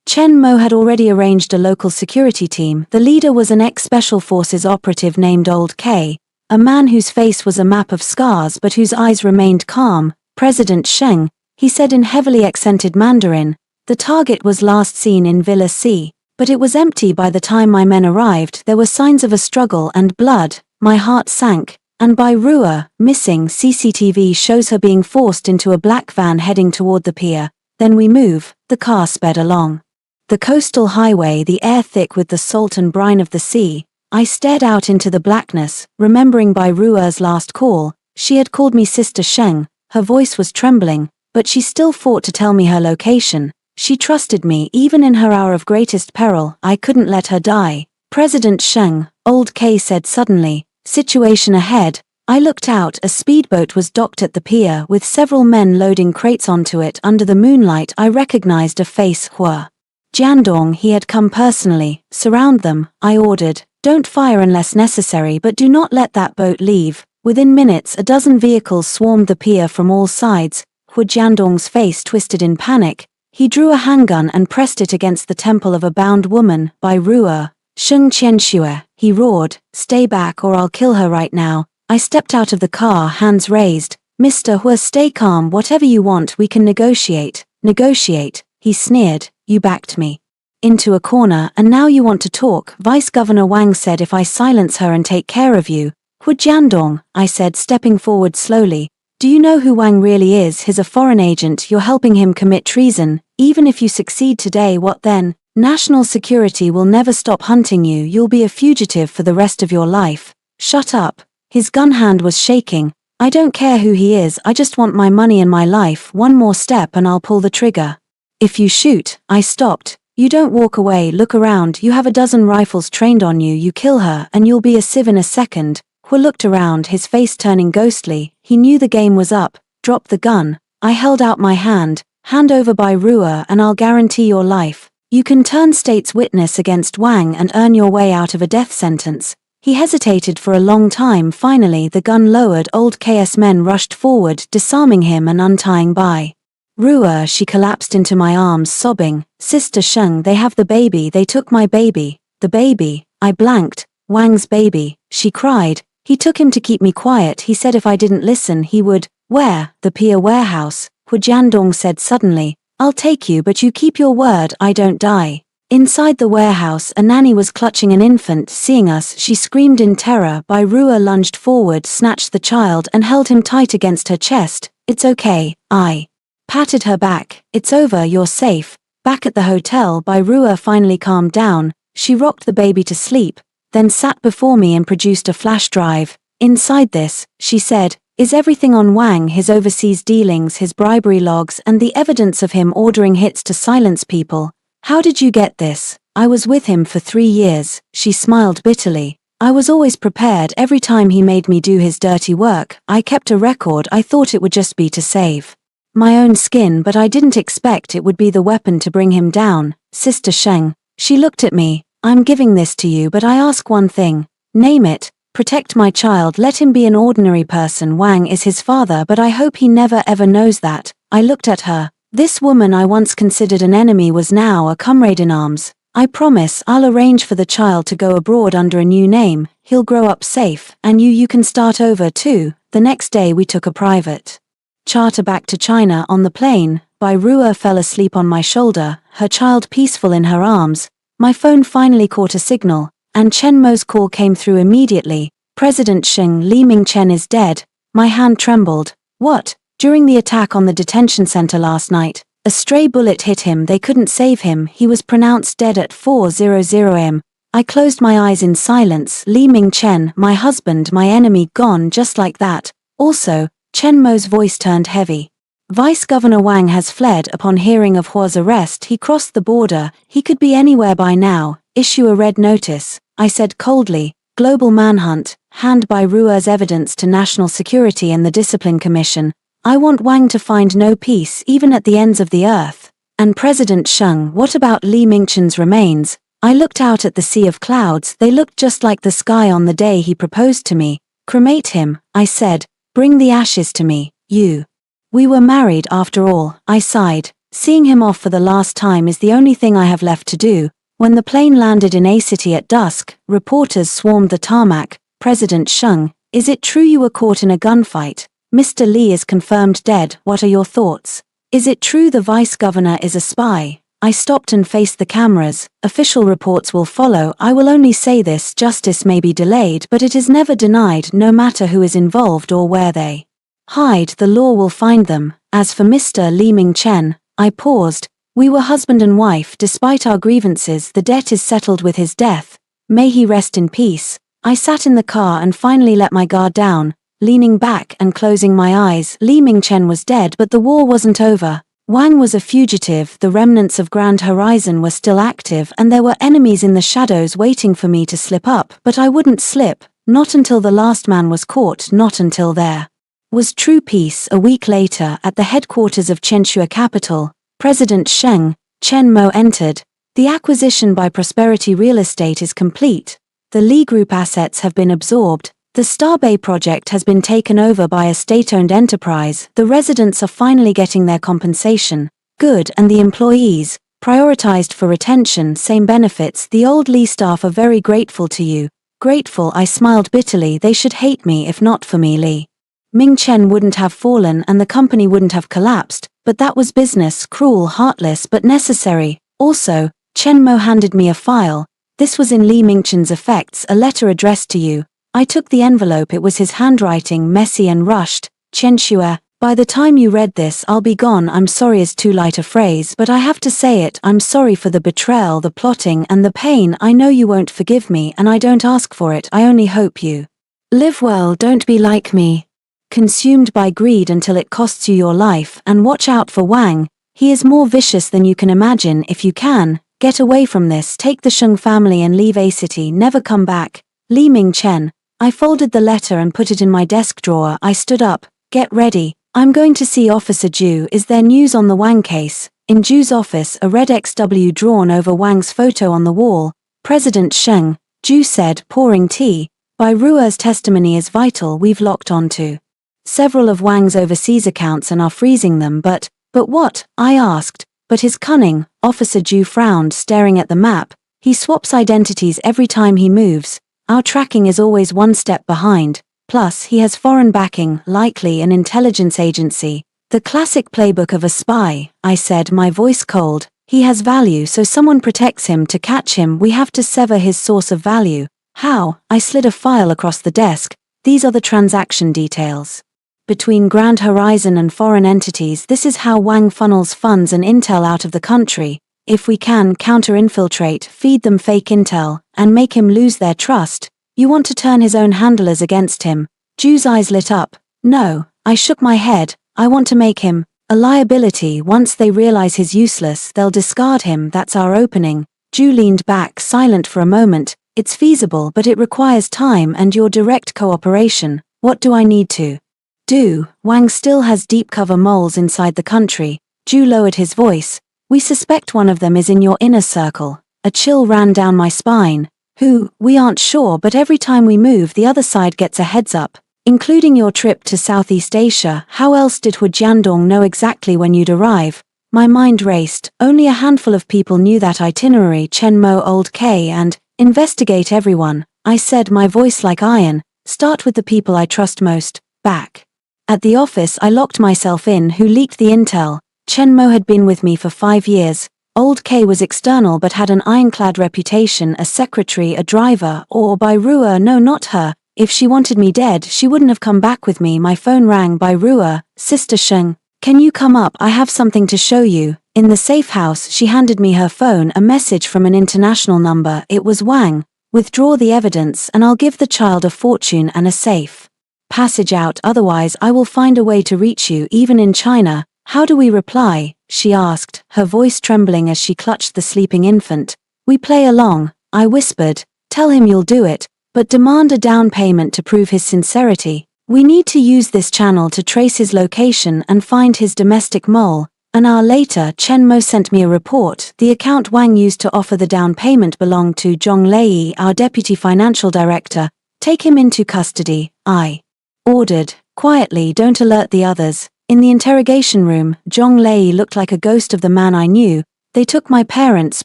Chen Mo had already arranged a local security team. The leader was an ex-Special Forces operative named Old K, a man whose face was a map of scars but whose eyes remained calm. President Sheng, he said in heavily accented Mandarin. The target was last seen in Villa C, but it was empty by the time my men arrived. There were signs of a struggle and blood. My heart sank. And Bairua, missing. CCTV shows her being forced into a black van heading toward the pier. Then we move. The car sped along the coastal highway, the air thick with the salt and brine of the sea. I stared out into the blackness, remembering Bairua's last call. She had called me Sister Sheng. Her voice was trembling, but she still fought to tell me her location. She trusted me even in her hour of greatest peril. I couldn't let her die. President Sheng, Old K said suddenly. Situation ahead. I looked out. A speedboat was docked at the pier with several men loading crates onto it. Under the moonlight, I recognized a face. Hua Jiandong. He had come personally. Surround them, I ordered. Don't fire unless necessary, but do not let that boat leave. Within minutes, a dozen vehicles swarmed the pier from all sides. Hua Jiandong's face twisted in panic. He drew a handgun and pressed it against the temple of a bound woman. Bairua, Sheng Qianxue, he roared. Stay back or I'll kill her right now. I stepped out of the car, hands raised. Mr. Hua, stay calm. Whatever you want, we can negotiate. Negotiate, he sneered. You backed me into a corner and now you want to talk. Vice Governor Wang said if I silence her and take care of you. Hua Jiandong, I said, stepping forward slowly. Do you know who Wang really is? He's a foreign agent. You're helping him commit treason. Even if you succeed today, what then? National security will never stop hunting you. You'll be a fugitive for the rest of your life. Shut up. His gun hand was shaking. I don't care who he is. I just want my money and my life. One more step and I'll pull the trigger. If you shoot, I stopped. You don't walk away. Look around. You have a dozen rifles trained on you. You kill her and you'll be a civ in a second. Hua looked around, his face turning ghostly. He knew the game was up. Drop the gun. I held out my hand. Hand over Bairua and I'll guarantee your life. You can turn state's witness against Wang and earn your way out of a death sentence. He hesitated for a long time. Finally, the gun lowered. Old KS men rushed forward, disarming him and untying Bairua. She collapsed into my arms, sobbing. Sister Sheng, they have the baby. They took my baby. The baby. I blanked. Wang's baby, she cried. He took him to keep me quiet. He said if I didn't listen, he would. Where? The pier warehouse. Hua Jiandong said suddenly. I'll take you, but you keep your word. I don't die. Inside the warehouse, a nanny was clutching an infant. Seeing us, she screamed in terror. Bairua lunged forward, snatched the child and held him tight against her chest. It's okay. I patted her back. It's over. You're safe. Back at the hotel, Bairua finally calmed down. She rocked the baby to sleep, then sat before me and produced a flash drive. Inside this, she said, is everything on Wang, his overseas dealings, his bribery logs, and the evidence of him ordering hits to silence people. How did you get this? I was with him for 3 years. She smiled bitterly. I was always prepared. Every time he made me do his dirty work, I kept a record. I thought it would just be to save my own skin, but I didn't expect it would be the weapon to bring him down. Sister Sheng. She looked at me. I'm giving this to you, but I ask one thing. Name it. Protect my child. Let him be an ordinary person. Wang is his father, but I hope he never ever knows that. I looked at her. This woman I once considered an enemy was now a comrade in arms. I promise I'll arrange for the child to go abroad under a new name. He'll grow up safe, and you can start over too. The next day we took a private charter back to China. On the plane, Bairua fell asleep on my shoulder, her child peaceful in her arms. My phone finally caught a signal, and Chen Mo's call came through immediately. President Sheng Li Mingchen is dead. My hand trembled. What? During the attack on the detention center last night, a stray bullet hit him. They couldn't save him. He was pronounced dead at 4:00 am. I closed my eyes in silence. Li Mingchen, my husband, my enemy, gone just like that. Also, Chen Mo's voice turned heavy. Vice Governor Wang has fled. Upon hearing of Hua's arrest, he crossed the border. He could be anywhere by now. Issue a red notice, I said coldly. Global manhunt. hand Bai Rue's evidence to National Security and the Discipline Commission. I want Wang to find no peace even at the ends of the earth. And President Sheng, what about Li Mingchen's remains? I looked out at the sea of clouds, they looked just like the sky on the day he proposed to me. Cremate him, I said. Bring the ashes to me, you. We were married after all, I sighed. Seeing him off for the last time is the only thing I have left to do. When the plane landed in A City at dusk, reporters swarmed the tarmac. President Sheng, is it true you were caught in a gunfight? Mr. Li is confirmed dead, what are your thoughts? Is it true the vice governor is a spy? I stopped and faced the cameras. Official reports will follow. I will only say this: justice may be delayed, but it is never denied, no matter who is involved or where they hide, the law will find them. As for Mr. Li Mingchen, I paused. We were husband and wife. Despite our grievances, the debt is settled with his death. May he rest in peace. I sat in the car and finally let my guard down, leaning back and closing my eyes. Li Mingchen was dead, but the war wasn't over. Wang was a fugitive, the remnants of Grand Horizon were still active, and there were enemies in the shadows waiting for me to slip up, but I wouldn't slip, not until the last man was caught, not until there was true peace. A week later, at the headquarters of Chenshua capital, President Sheng, Chen Mo entered. The acquisition by Prosperity Real Estate is complete. The Li Group assets have been absorbed. The Bday project has been taken over by a state-owned enterprise. The residents are finally getting their compensation. Good, and the employees, prioritized for retention, same benefits. The old Li staff are very grateful to you. Grateful? I smiled bitterly. They should hate me if not for me. Li Mingchen wouldn't have fallen and the company wouldn't have collapsed, but that was business, cruel, heartless, but necessary. Also, Chen Mo handed me a file. This was in Li Mingchen's effects, a letter addressed to you. I took the envelope. It was his handwriting, messy and rushed. Chenshua, by the time you read this I'll be gone. I'm sorry is too light a phrase, but I have to say it. I'm sorry for the betrayal, the plotting and the pain. I know you won't forgive me and I don't ask for it. I only hope you live well. Don't be like me, consumed by greed until it costs you your life. And watch out for Wang. He is more vicious than you can imagine. If you can, get away from this. Take the Sheng family and leave A City. Never come back. Li Mingchen. I folded the letter and put it in my desk drawer. I stood up. Get ready. I'm going to see Officer Ju. Is there news on the Wang case? In Ju's office, a red XW drawn over Wang's photo on the wall. President Sheng, Ju said, pouring tea. Bai Rue's testimony is vital. We've locked onto several of Wang's overseas accounts and are freezing them. But what? I asked. But his cunning. Officer Ju frowned, staring at the map. He swaps identities every time he moves. Our tracking is always one step behind. Plus, he has foreign backing, likely an intelligence agency. The classic playbook of a spy, I said, my voice cold. He has value, so someone protects him. To catch him, we have to sever his source of value. How? I slid a file across the desk. These are the transaction details between Grand Horizon and foreign entities. This is how Wang funnels funds and intel out of the country. If we can counter-infiltrate, feed them fake intel, and make him lose their trust. You want to turn his own handlers against him. Ju's eyes lit up. No, I shook my head. I want to make him a liability. Once they realize he's useless, they'll discard him. That's our opening. Ju leaned back, silent for a moment. It's feasible, but it requires time and your direct cooperation. What do I need to do? Wang still has deep cover moles inside the country. Ju lowered his voice. We suspect one of them is in your inner circle. A chill ran down my spine. Who? We aren't sure, but every time we move the other side gets a heads up. Including your trip to Southeast Asia, how else did Hu Jiandong know exactly when you'd arrive? My mind raced. Only a handful of people knew that itinerary. Chen Mo, Old K, and investigate everyone. I said, my voice like iron. Start with the people I trust most. Back at the office I locked myself in. Who leaked the intel? Chen Mo had been with me for 5 years. Old K was external but had an ironclad reputation, a secretary, a driver, or Bai Rue. No, not her. If she wanted me dead, she wouldn't have come back with me. My phone rang. Bai Rue, Sister Sheng. Can you come up? I have something to show you. In the safe house, she handed me her phone, a message from an international number. It was Wang. Withdraw the evidence and I'll give the child a fortune and a safe passage out. Otherwise I will find a way to reach you, even in China. How do we reply? She asked, her voice trembling as she clutched the sleeping infant. We play along, I whispered. Tell him you'll do it, but demand a down payment to prove his sincerity. We need to use this channel to trace his location and find his domestic mole. An hour later, Chen Mo sent me a report. The account Wang used to offer the down payment belonged to Zhong Lei, our deputy financial director. Take him into custody, I ordered. Quietly, don't alert the others. In the interrogation room, Zhong Lei looked like a ghost of the man I knew. They took my parents,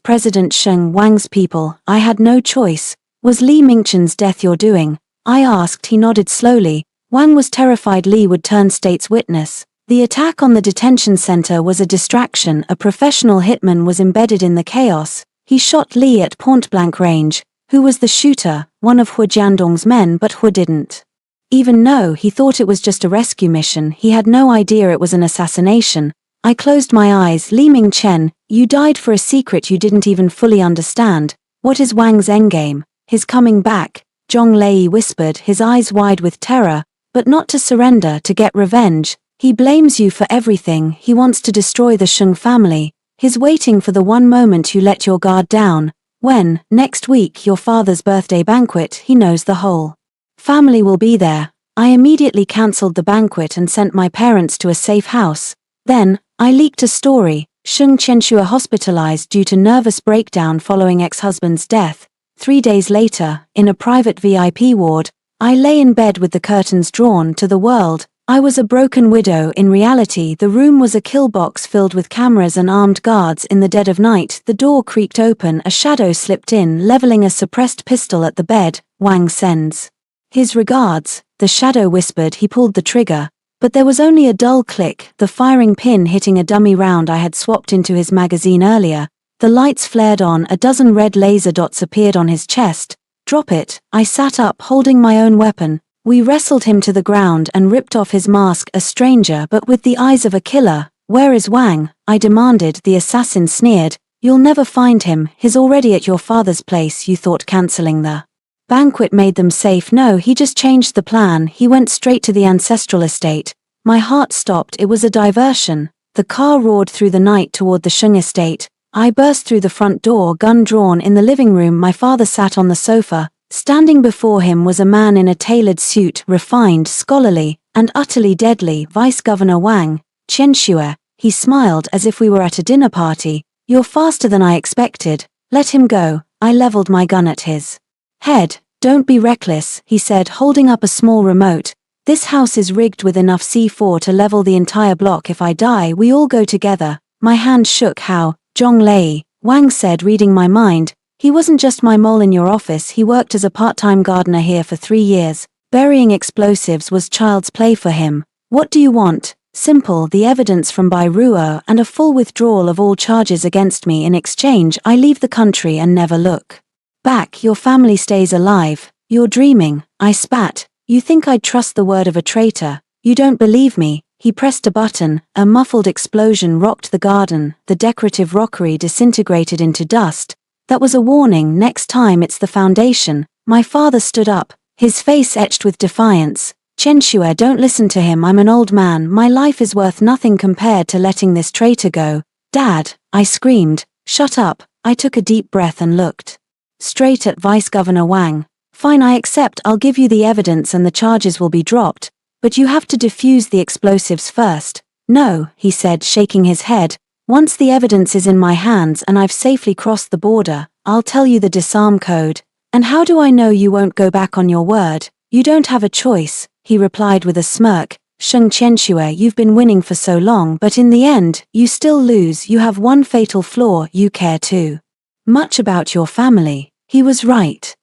President Sheng Wang's people. I had no choice. Was Li Mingchen's death your doing? I asked. He nodded slowly. Wang was terrified Li would turn state's witness. The attack on the detention center was a distraction. A professional hitman was embedded in the chaos. He shot Li at point-blank range. Who was the shooter? One of Hu Jiandong's men, but Hu didn't even know. He thought it was just a rescue mission. He had no idea it was an assassination. I closed my eyes. Li Mingchen, you died for a secret you didn't even fully understand. What is Wang's endgame? His coming back, Zhong Lei whispered, his eyes wide with terror, but not to surrender, to get revenge. He blames you for everything. He wants to destroy the Sheng family. He's waiting for the one moment you let your guard down. When, next week, your father's birthday banquet, he knows the whole family will be there. I immediately cancelled the banquet and sent my parents to a safe house. Then, I leaked a story. Sheng Qianxue hospitalized due to nervous breakdown following ex-husband's death. 3 days later, in a private VIP ward, I lay in bed with the curtains drawn to the world. I was a broken widow. In reality, the room was a kill box filled with cameras and armed guards. In the dead of night, the door creaked open, a shadow slipped in, leveling a suppressed pistol at the bed. Wang sends his regards, the shadow whispered. He pulled the trigger, but there was only a dull click, the firing pin hitting a dummy round I had swapped into his magazine earlier. The lights flared on, a dozen red laser dots appeared on his chest. Drop it. I sat up, holding my own weapon. We wrestled him to the ground and ripped off his mask, a stranger but with the eyes of a killer. Where is Wang? I demanded. The assassin sneered. You'll never find him. He's already at your father's place. You thought cancelling the banquet made them safe. No, he just changed the plan. He went straight to the ancestral estate. My heart stopped. It was a diversion. The car roared through the night toward the Sheng estate. I burst through the front door, gun drawn. In the living room, my father sat on the sofa. Standing before him was a man in a tailored suit, refined, scholarly, and utterly deadly. Vice Governor Wang, Qianxue. He smiled as if we were at a dinner party. You're faster than I expected. Let him go. I leveled my gun at his head. Don't be reckless, he said, holding up a small remote. This house is rigged with enough C4 to level the entire block. If I die, we all go together. My hand shook. How? Zhong Lei, Wang said, reading my mind. He wasn't just my mole in your office. He worked as a part-time gardener here for 3 years. Burying explosives was child's play for him. What do you want? Simple, the evidence from Bai Ruo and a full withdrawal of all charges against me. In exchange, I leave the country and never look back. Your family stays alive. You're dreaming, I spat. You think I'd trust the word of a traitor? You don't believe me. He pressed a button. A muffled explosion rocked the garden. The decorative rockery disintegrated into dust. That was a warning. Next time it's the foundation. My father stood up, his face etched with defiance. Qianxue, don't listen to him. I'm an old man. My life is worth nothing compared to letting this traitor go. Dad, I screamed. Shut up. I took a deep breath and looked straight at Vice Governor Wang. Fine, I accept. I'll give you the evidence and the charges will be dropped. But you have to defuse the explosives first. No, he said, shaking his head. Once the evidence is in my hands and I've safely crossed the border, I'll tell you the disarm code. And how do I know you won't go back on your word? You don't have a choice, he replied with a smirk. Sheng Qianxue, you've been winning for so long, but in the end, you still lose. You have one fatal flaw. You care too much about your family. He was right.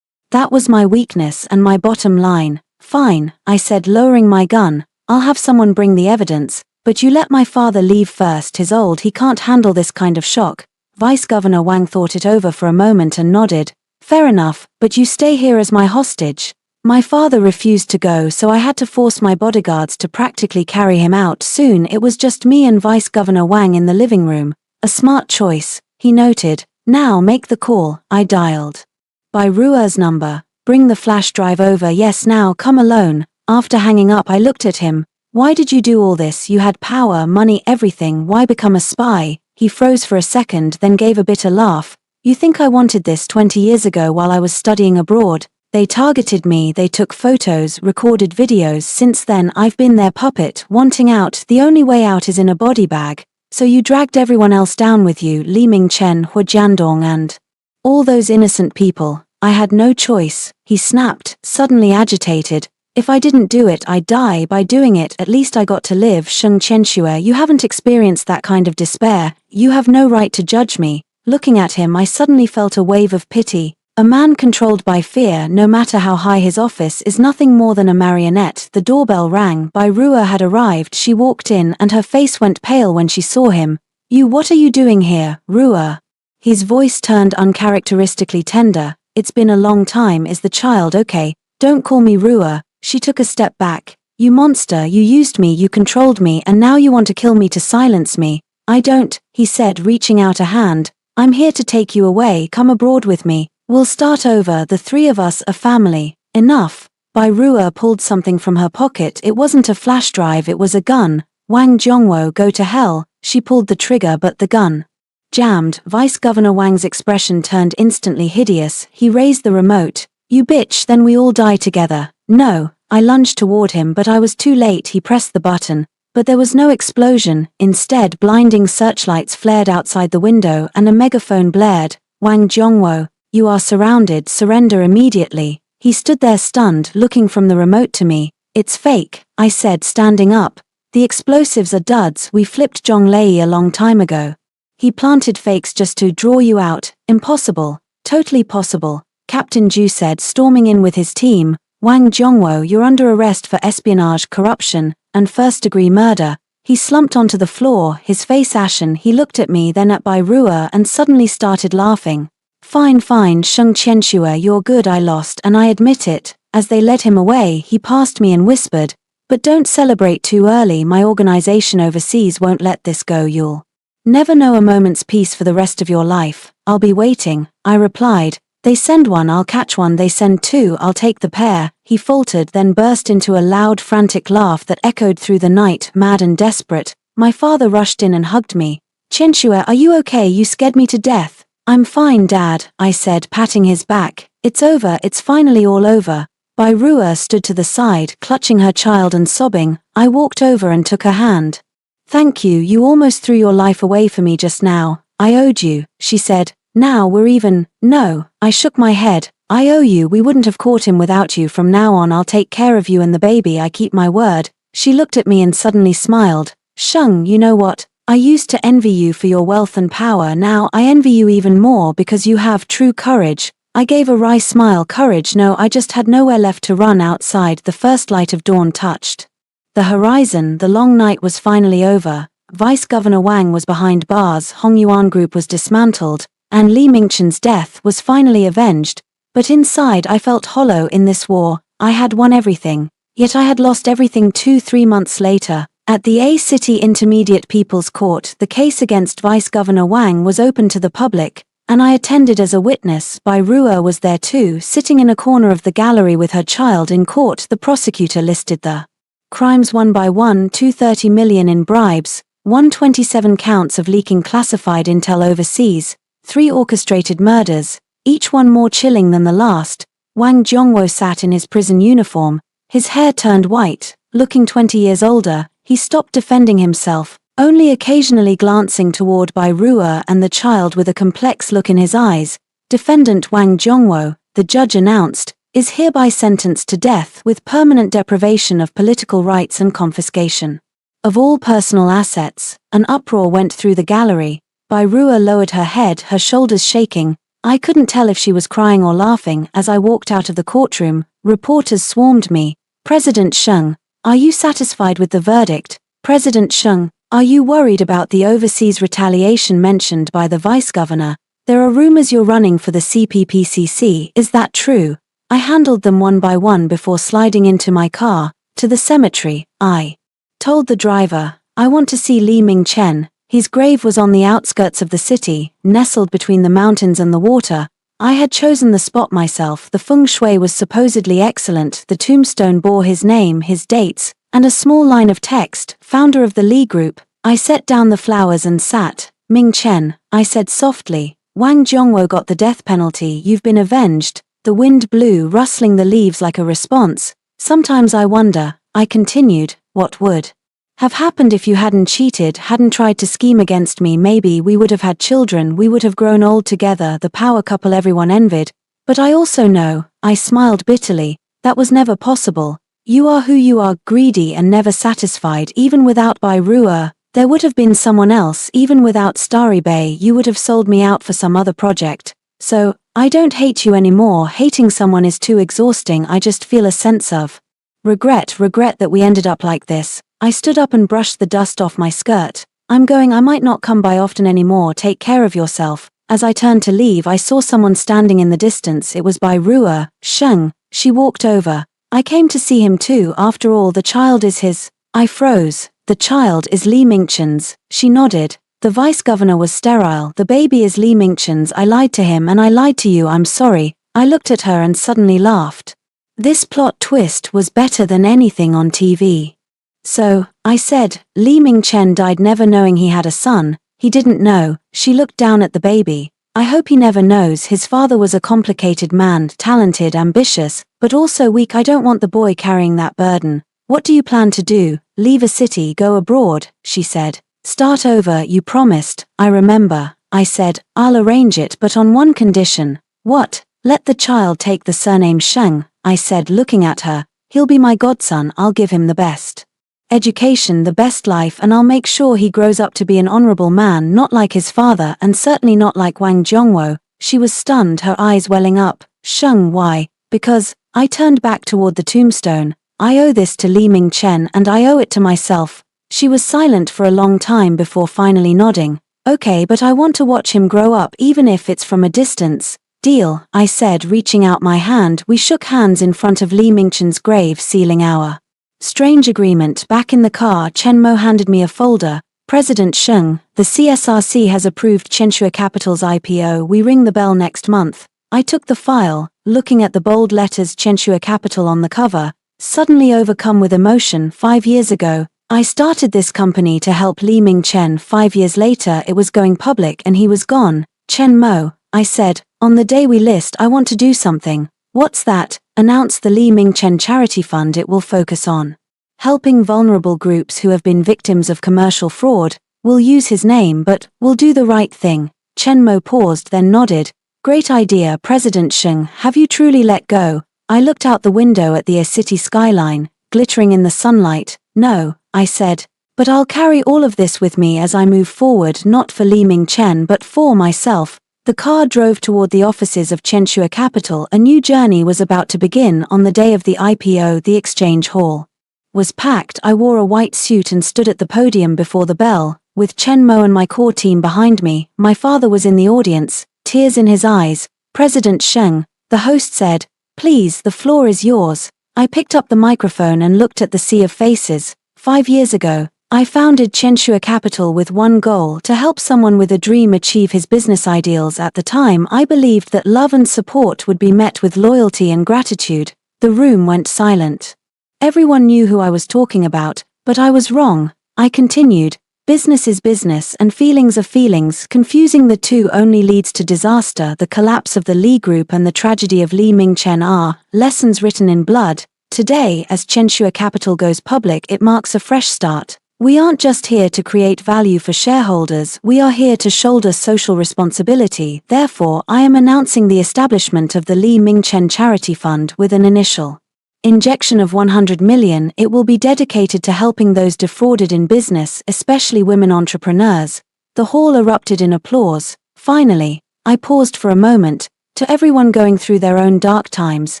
That was my weakness and my bottom line. Fine, I said, lowering my gun. I'll have someone bring the evidence, but you let my father leave first. He's old. He can't handle this kind of shock. Vice Governor Wang thought it over for a moment and nodded. Fair enough, but you stay here as my hostage. My father refused to go, so I had to force my bodyguards to practically carry him out. Soon it was just me and Vice Governor Wang in the living room. A smart choice, he noted. Now make the call. I dialed Bai Ruo's number. Bring the flash drive over. Yes, now come alone. After hanging up, I looked at him. Why did you do all this? You had power, money, everything. Why become a spy? He froze for a second, then gave a bitter laugh. You think I wanted this 20 years ago while I was studying abroad? They targeted me, they took photos, recorded videos. Since then I've been their puppet, wanting out. The only way out is in a body bag. So you dragged everyone else down with you, Li Mingchen, Hu Jiandong and all those innocent people. I had no choice, he snapped, suddenly agitated. If I didn't do it, I'd die. By doing it, at least I got to live. Sheng Qianxue, you haven't experienced that kind of despair. You have no right to judge me. Looking at him, I suddenly felt a wave of pity. A man controlled by fear, no matter how high his office, is nothing more than a marionette. The doorbell rang. Bai Ruo had arrived. She walked in, and her face went pale when she saw him. What are you doing here, Ruo? His voice turned uncharacteristically tender. It's been a long time. Is the child okay? Don't call me Ruo. She took a step back. You monster, you used me, you controlled me, and now you want to kill me to silence me. I don't, he said, reaching out a hand. I'm here to take you away. Come abroad with me. We'll start over. The three of us, a family. Enough. Bai Ruo pulled something from her pocket. It wasn't a flash drive, it was a gun. Wang Zhongwo, go to hell. She pulled the trigger, but the gun jammed. Vice Governor Wang's expression turned instantly hideous. He raised the remote. You bitch, then we all die together. No. I lunged toward him, but I was too late. He pressed the button. But there was no explosion. Instead, blinding searchlights flared outside the window and a megaphone blared. Wang Zhongwo, you are surrounded. Surrender immediately. He stood there stunned, looking from the remote to me. It's fake, I said, standing up. The explosives are duds. We flipped Zhonglei a long time ago. He planted fakes just to draw you out. Impossible. Totally possible, Captain Zhu said, storming in with his team. Wang Zhongwo, you're under arrest for espionage, corruption, and first-degree murder. He slumped onto the floor, his face ashen. He looked at me, then at Bai Ruo, and suddenly started laughing. Fine, Sheng Qianxue, you're good. I lost, and I admit it. As they led him away, he passed me and whispered, but don't celebrate too early. My organization overseas won't let this go. You'll never know a moment's peace for the rest of your life. I'll be waiting, I replied. They send one, I'll catch one. They send two, I'll take the pair. He faltered, then burst into a loud, frantic laugh that echoed through the night, mad and desperate. My father rushed in and hugged me. Qianxue, are you okay? You scared me to death. I'm fine, Dad, I said, patting his back. It's over, it's finally all over. Bai Ruo stood to the side, clutching her child and sobbing. I walked over and took her hand. Thank you, you almost threw your life away for me just now. I owed you, she said. Now we're even. No, I shook my head. I owe you. We wouldn't have caught him without you. From now on I'll take care of you and the baby. I keep my word. She looked at me and suddenly smiled. Sheng, you know what? I used to envy you for your wealth and power. Now I envy you even more because you have true courage. I gave a wry smile. Courage? No, I just had nowhere left to run. Outside, the first light of dawn touched the horizon. The long night was finally over. Vice Governor Wang was behind bars. Hongyuan Group was dismantled. And Li Mingchen's death was finally avenged, but inside I felt hollow. In this war, I had won everything, yet I had lost everything. 2-3 months later, at the A-City Intermediate People's Court, the case against Vice Governor Wang was open to the public, and I attended as a witness. Bai Ruo was there too, sitting in a corner of the gallery with her child. In court, the prosecutor listed the crimes one by one: 230 million in bribes, 127 counts of leaking classified intel overseas, 3 orchestrated murders, each one more chilling than the last. Wang Zhongwo sat in his prison uniform, his hair turned white, looking 20 years older. He stopped defending himself, only occasionally glancing toward Bai Ruo and the child with a complex look in his eyes. Defendant Wang Zhongwo, the judge announced, is hereby sentenced to death with permanent deprivation of political rights and confiscation of all personal assets. An uproar went through the gallery. Bai Ruo lowered her head, her shoulders shaking. I couldn't tell if she was crying or laughing. As I walked out of the courtroom, reporters swarmed me. President Sheng, are you satisfied with the verdict? President Sheng, are you worried about the overseas retaliation mentioned by the vice governor? There are rumors you're running for the CPPCC. Is that true? I handled them one by one before sliding into my car. To the cemetery, I told the driver, I want to see Li Mingchen. His grave was on the outskirts of the city, nestled between the mountains and the water. I had chosen the spot myself. The feng shui was supposedly excellent. The tombstone bore his name, his dates, and a small line of text, founder of the Li Group. I set down the flowers and sat. Ming Chen, I said softly, Wang Zhongwo got the death penalty. You've been avenged. The wind blew, rustling the leaves like a response. Sometimes I wonder, I continued, what would have happened if you hadn't cheated, hadn't tried to scheme against me. Maybe we would have had children, we would have grown old together, the power couple everyone envied. But I also know, I smiled bitterly, that was never possible. You are who you are, greedy and never satisfied. Even without Byrua, there would have been someone else. Even without Starry Bay, you would have sold me out for some other project. So, I don't hate you anymore. Hating someone is too exhausting. I just feel a sense of regret that we ended up like this. I stood up and brushed the dust off my skirt. I'm going, I might not come by often anymore. Take care of yourself. As I turned to leave, I saw someone standing in the distance. It was Byrua, Sheng. She walked over. I came to see him too. After all, the child is his. I froze. The child is Li Mingchen's. She nodded. The vice governor was sterile. The baby is Li Mingchen's. I lied to him and I lied to you. I'm sorry. I looked at her and suddenly laughed. This plot twist was better than anything on TV. So, I said, Li Mingchen died never knowing he had a son. He didn't know. She looked down at the baby. I hope he never knows. His father was a complicated man, talented, ambitious, but also weak. I don't want the boy carrying that burden. What do you plan to do? Leave a city, go abroad, she said. Start over, you promised. I remember. I said, I'll arrange it, but on one condition. What? Let the child take the surname Sheng, I said, looking at her. He'll be my godson. I'll give him the best education, the best life, and I'll make sure he grows up to be an honorable man, not like his father and certainly not like Wang Zhongwo. She was stunned, her eyes welling up. Sheng, why? Because, I turned back toward the tombstone. I owe this to Li Mingchen and I owe it to myself. She was silent for a long time before finally nodding. Okay, but I want to watch him grow up even if it's from a distance. Deal, I said, reaching out my hand. We shook hands in front of Li Mingchen's grave, sealing our strange agreement. Back in the car, Chen Mo handed me a folder. President Sheng, the CSRC has approved Chenshua Capital's IPO. We ring the bell next month. I took the file, looking at the bold letters Chenshua Capital on the cover, suddenly overcome with emotion. 5 years ago, I started this company to help Li Mingchen. 5 years later, it was going public and he was gone. Chen Mo, I said, on the day we list, I want to do something. What's that? Announce the Li Mingchen Charity Fund. It will focus on helping vulnerable groups who have been victims of commercial fraud. We'll use his name, but we'll do the right thing. Chen Mo paused, then nodded. Great idea, President Sheng. Have you truly let go? I looked out the window at the city skyline, glittering in the sunlight. No, I said, but I'll carry all of this with me as I move forward, not for Li Mingchen but for myself. The car drove toward the offices of Chenshua Capital. A new journey was about to begin. On the day of the IPO, the exchange hall was packed. I wore a white suit and stood at the podium before the bell, with Chen Mo and my core team behind me. My father was in the audience, tears in his eyes. President Sheng, the host said, please, the floor is yours. I picked up the microphone and looked at the sea of faces. 5 years ago, I founded Chenshua Capital with one goal: to help someone with a dream achieve his business ideals. At the time, I believed that love and support would be met with loyalty and gratitude. The room went silent. Everyone knew who I was talking about, but I was wrong. I continued, business is business and feelings are feelings. Confusing the two only leads to disaster. The collapse of the Li Group and the tragedy of Li Mingchen are lessons written in blood. Today, as Chenshua Capital goes public, it marks a fresh start. We aren't just here to create value for shareholders, we are here to shoulder social responsibility. Therefore, I am announcing the establishment of the Li Mingchen Charity Fund with an initial injection of 100 million. It will be dedicated to helping those defrauded in business, especially women entrepreneurs. The hall erupted in applause. Finally, I paused for a moment. To everyone going through their own dark times,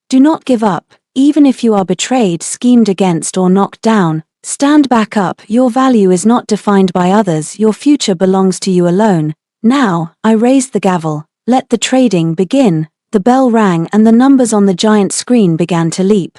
do not give up. Even if you are betrayed, schemed against, or knocked down, stand back up. Your value is not defined by others. Your future belongs to you alone. Now, I raised the gavel. Let the trading begin. The bell rang and the numbers on the giant screen began to leap.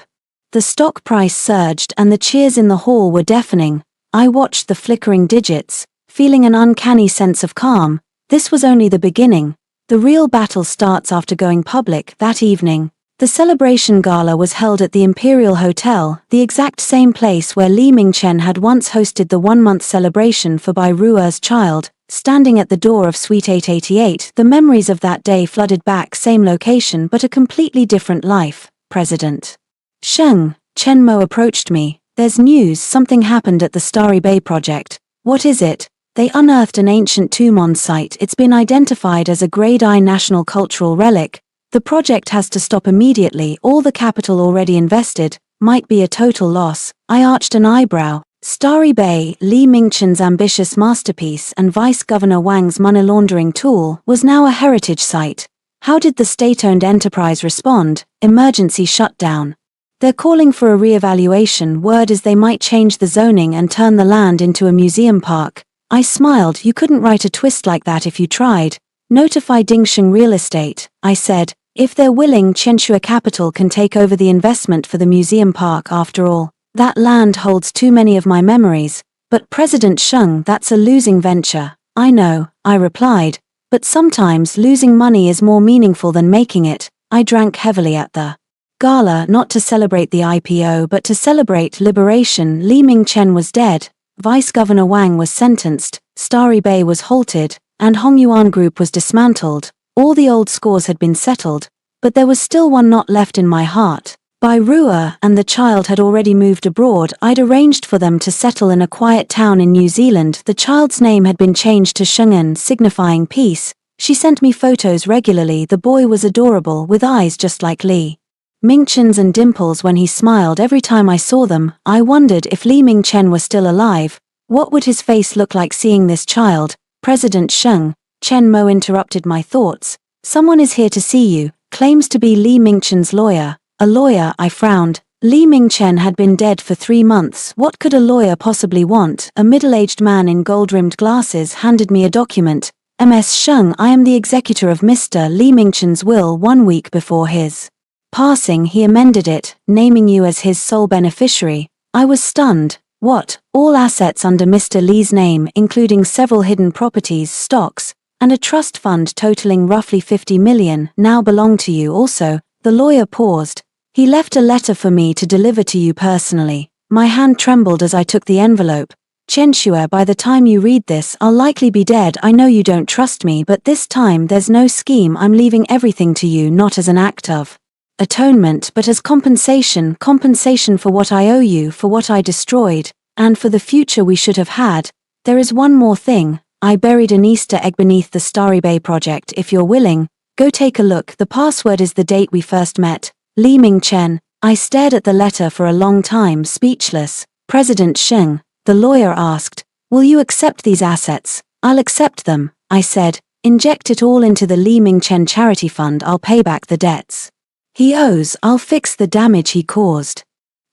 The stock price surged and the cheers in the hall were deafening. I watched the flickering digits, feeling an uncanny sense of calm. This was only the beginning. The real battle starts after going public. That evening, the celebration gala was held at the Imperial Hotel, the exact same place where Li Mingchen had once hosted the 1-month celebration for Bairuo's child. Standing at the door of Suite 888, the memories of that day flooded back, same location but a completely different life. President Sheng, Chen Mo approached me. There's news, something happened at the Starry Bay project. What is it? They unearthed an ancient tomb on site. It's been identified as a Grade I national cultural relic. The project has to stop immediately. All the capital already invested might be a total loss. I arched an eyebrow. Starry Bay, Li Mingchen's ambitious masterpiece and Vice Governor Wang's money laundering tool, was now a heritage site. How did the state-owned enterprise respond? Emergency shutdown. They're calling for a re-evaluation. Word is they might change the zoning and turn the land into a museum park. I smiled. You couldn't write a twist like that if you tried. Notify Dingsheng Real Estate, I said. If they're willing, Qianxue Capital can take over the investment for the museum park. After all, that land holds too many of my memories. But President Sheng, that's a losing venture. I know, I replied. But sometimes losing money is more meaningful than making it. I drank heavily at the gala, not to celebrate the IPO but to celebrate liberation. Li Mingchen was dead, Vice Governor Wang was sentenced, Starry Bay was halted, and Hongyuan Group was dismantled. All the old scores had been settled, but there was still one knot left in my heart. Bai Rua and the child had already moved abroad. I'd arranged for them to settle in a quiet town in New Zealand. The child's name had been changed to Sheng'en, signifying peace. She sent me photos regularly. The boy was adorable, with eyes just like Li Mingchen's and dimples when he smiled. Every time I saw them, I wondered if Li Mingchen were still alive. What would his face look like seeing this child? President Sheng, Chen Mo interrupted my thoughts. Someone is here to see you, claims to be Li Mingchen's lawyer. A lawyer? I frowned. Li Mingchen had been dead for 3 months. What could a lawyer possibly want? A middle-aged man in gold-rimmed glasses handed me a document. Ms. Sheng, I am the executor of Mr. Li Mingchen's will. 1 week before his passing, he amended it, naming you as his sole beneficiary. I was stunned. What? All assets under Mr. Li's name, including several hidden properties, stocks, and a trust fund totaling roughly 50 million, now belong to you also. The lawyer paused. He left a letter for me to deliver to you personally. My hand trembled as I took the envelope. Qianxue, by the time you read this, I'll likely be dead. I know you don't trust me, but this time there's no scheme. I'm leaving everything to you, not as an act of atonement, but as compensation for what I owe you, for what I destroyed, and for the future we should have had. There is one more thing. I buried an Easter egg beneath the Starry Bay project. If you're willing, go take a look. The password is the date we first met. Li Mingchen. I stared at the letter for a long time, speechless. President Sheng, the lawyer asked, will you accept these assets? I'll accept them, I said. Inject it all into the Li Mingchen charity fund. I'll pay back the debts he owes. I'll fix the damage he caused.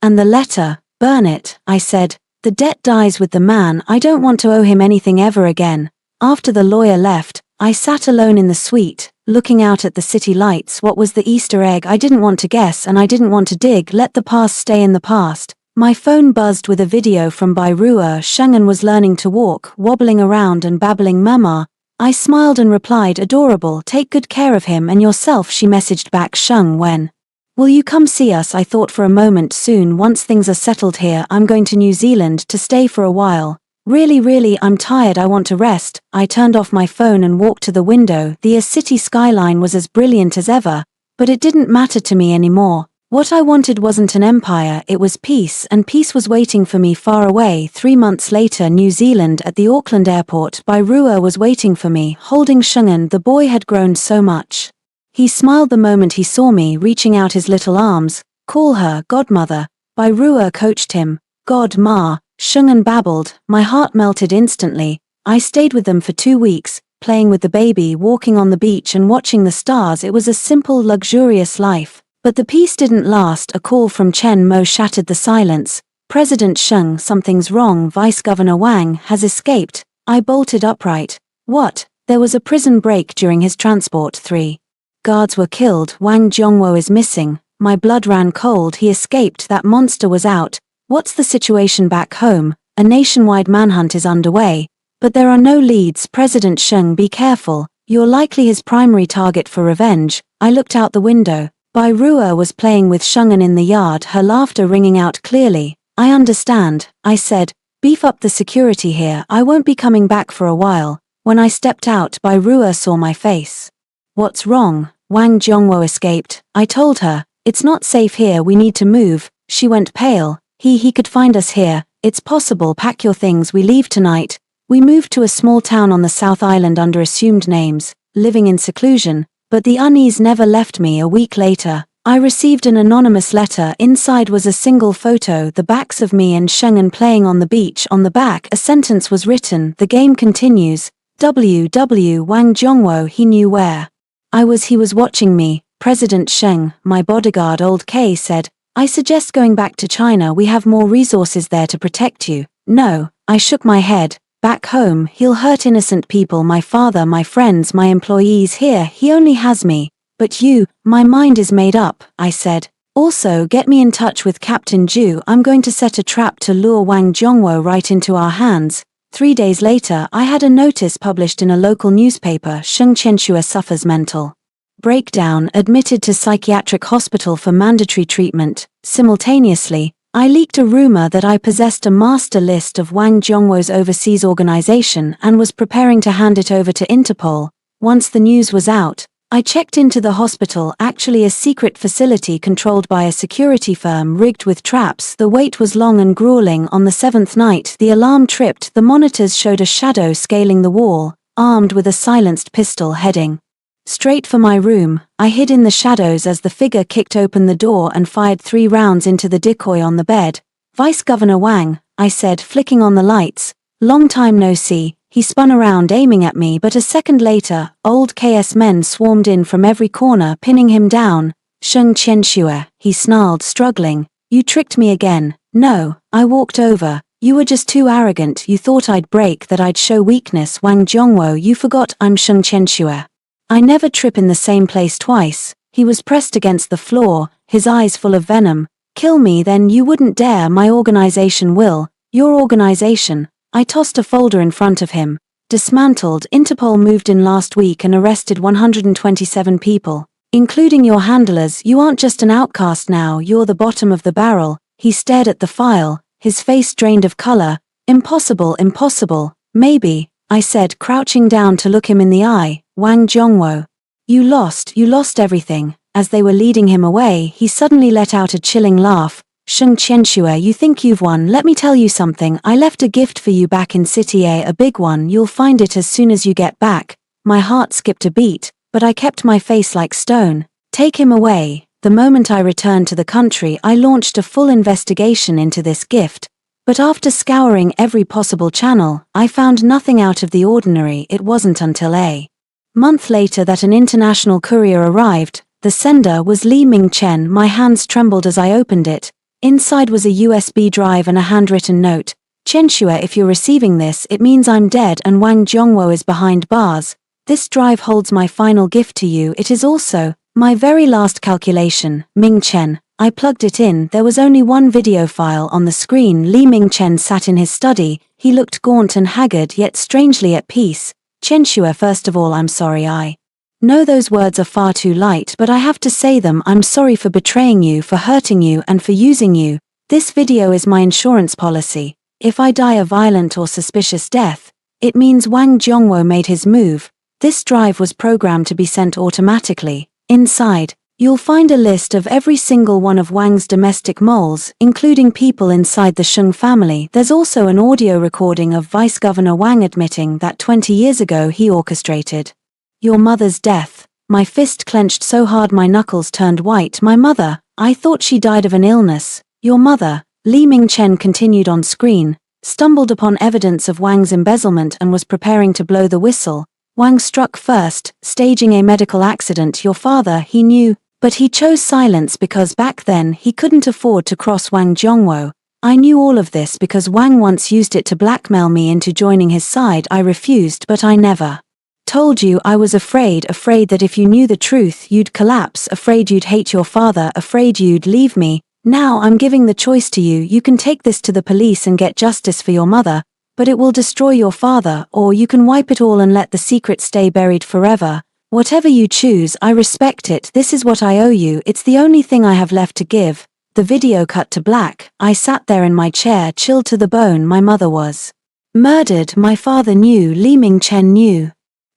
And the letter, burn it, I said. The debt dies with the man. I don't want to owe him anything ever again. After the lawyer left, I sat alone in the suite, looking out at the city lights. What was the Easter egg? I didn't want to guess and I didn't want to dig. Let the past stay in the past. My phone buzzed with a video from Bai Rua. Sheng'en was learning to walk, wobbling around and babbling mama. I smiled and replied, adorable, take good care of him and yourself. She messaged back, Sheng, when will you come see us? I thought for a moment. Soon, once things are settled here. I'm going to New Zealand to stay for a while. Really, I'm tired. I want to rest. I turned off my phone and walked to the window. The city skyline was as brilliant as ever, but it didn't matter to me anymore. What I wanted wasn't an empire, it was peace, and peace was waiting for me far away. 3 months later, New Zealand, at the Auckland airport, Bai Rua was waiting for me, holding Sheng'en. The boy had grown so much. He smiled the moment he saw me, reaching out his little arms. Call her godmother. Bai Rua coached him. God ma, Sheng'en babbled. My heart melted instantly. I stayed with them for 2 weeks, playing with the baby, walking on the beach and watching the stars. It was a simple, luxurious life. But the peace didn't last. A call from Chen Mo shattered the silence. President Sheng, something's wrong. Vice Governor Wang has escaped. I bolted upright. What? There was a prison break during his transport. 3 guards were killed. Wang Zhongwo is missing. My blood ran cold. He escaped. That monster was out. What's the situation back home? A nationwide manhunt is underway. But there are no leads. President Sheng, be careful. You're likely his primary target for revenge. I looked out the window. Bai Rua was playing with Sheng'en in the yard, her laughter ringing out clearly. I understand, I said. Beef up the security here. I won't be coming back for a while. When I stepped out, Bai Rua saw my face. What's wrong? Wang Zhongwo escaped. I told her, it's not safe here, we need to move. She went pale. He could find us here. It's possible, pack your things, we leave tonight. We moved to a small town on the South Island under assumed names, living in seclusion, but the unease never left me. A week later, I received an anonymous letter. Inside was a single photo, the backs of me and Shengen playing on the beach. On the back, a sentence was written, the game continues. WW Wang Zhongwo. He knew where he was watching me. President Sheng, my bodyguard old K, said, I suggest going back to China, we have more resources there to protect you. No, I shook my head. Back home, he'll hurt innocent people, my father, my friends, my employees. Here, he only has me. But you, my mind is made up, I said. Also, get me in touch with Captain Zhu. I'm going to set a trap to lure Wang Zhongwo right into our hands. 3 days later, I had a notice published in a local newspaper. Sheng Qianxue suffers mental breakdown, admitted to psychiatric hospital for mandatory treatment. Simultaneously, I leaked a rumor that I possessed a master list of Wang Zhongwo's overseas organization and was preparing to hand it over to Interpol. Once the news was out, I checked into the hospital, actually a secret facility controlled by a security firm rigged with traps. The wait was long and grueling. On the 7th night, the alarm tripped. The monitors showed a shadow scaling the wall, armed with a silenced pistol heading straight for my room. I hid in the shadows as the figure kicked open the door and fired 3 rounds into the decoy on the bed. Vice Governor Wang, I said, flicking on the lights. Long time no see. He spun around aiming at me, but a second later, old KS men swarmed in from every corner, pinning him down. Sheng Qianxue, he snarled, struggling. You tricked me again. No, I walked over. You were just too arrogant. You thought I'd break, that I'd show weakness. Wang Zhongwo, you forgot I'm Sheng Qianxue. I never trip in the same place twice. He was pressed against the floor, his eyes full of venom. Kill me, then you wouldn't dare. My organization will. Your organization. I tossed a folder in front of him. Dismantled. Interpol moved in last week and arrested 127 people, including your handlers. You aren't just an outcast now, you're the bottom of the barrel. He stared at the file, his face drained of color. Impossible, impossible. Maybe, I said, crouching down to look him in the eye. Wang Zhongwo. You lost everything. As they were leading him away, he suddenly let out a chilling laugh. Sheng Qianxue, you think you've won? Let me tell you something. I left a gift for you back in City A, a big one. You'll find it as soon as you get back. My heart skipped a beat, but I kept my face like stone. Take him away. The moment I returned to the country, I launched a full investigation into this gift. But after scouring every possible channel, I found nothing out of the ordinary. It wasn't until a month later that an international courier arrived. The sender was Li Mingchen. My hands trembled as I opened it. Inside was a USB drive and a handwritten note. Qianxue, if you're receiving this, it means I'm dead and Wang Zhongwo is behind bars. This drive holds my final gift to you. It is also my very last calculation. Mingchen. I plugged it in. There was only one video file on the screen. Li Mingchen sat in his study. He looked gaunt and haggard, yet strangely at peace. Qianxue, first of all, I'm sorry. I know those words are far too light, but I have to say them. I'm sorry for betraying you, for hurting you, and for using you. This video is my insurance policy. If I die a violent or suspicious death, it means Wang Zhongwo made his move. This drive was programmed to be sent automatically. Inside, you'll find a list of every single one of Wang's domestic moles, including people inside the Sheng family. There's also an audio recording of Vice Governor Wang admitting that 20 years ago he orchestrated your mother's death. My fist clenched so hard my knuckles turned white. My mother, I thought she died of an illness. Your mother, Li Mingchen continued on screen, stumbled upon evidence of Wang's embezzlement and was preparing to blow the whistle. Wang struck first, staging a medical accident. Your father, he knew, but he chose silence because back then he couldn't afford to cross Wang Zhongwo. I knew all of this because Wang once used it to blackmail me into joining his side. I refused, but I never told you. I was afraid that if you knew the truth you'd collapse, afraid you'd hate your father, afraid you'd leave me. Now I'm giving the choice to you. You can take this to the police and get justice for your mother, but it will destroy your father, or you can wipe it all and let the secret stay buried forever. Whatever you choose, I respect it. This is what I owe you. It's the only thing I have left to give. The video cut to black. I sat there in my chair, chilled to the bone. My mother was Murdered, my father knew, Li Mingchen knew.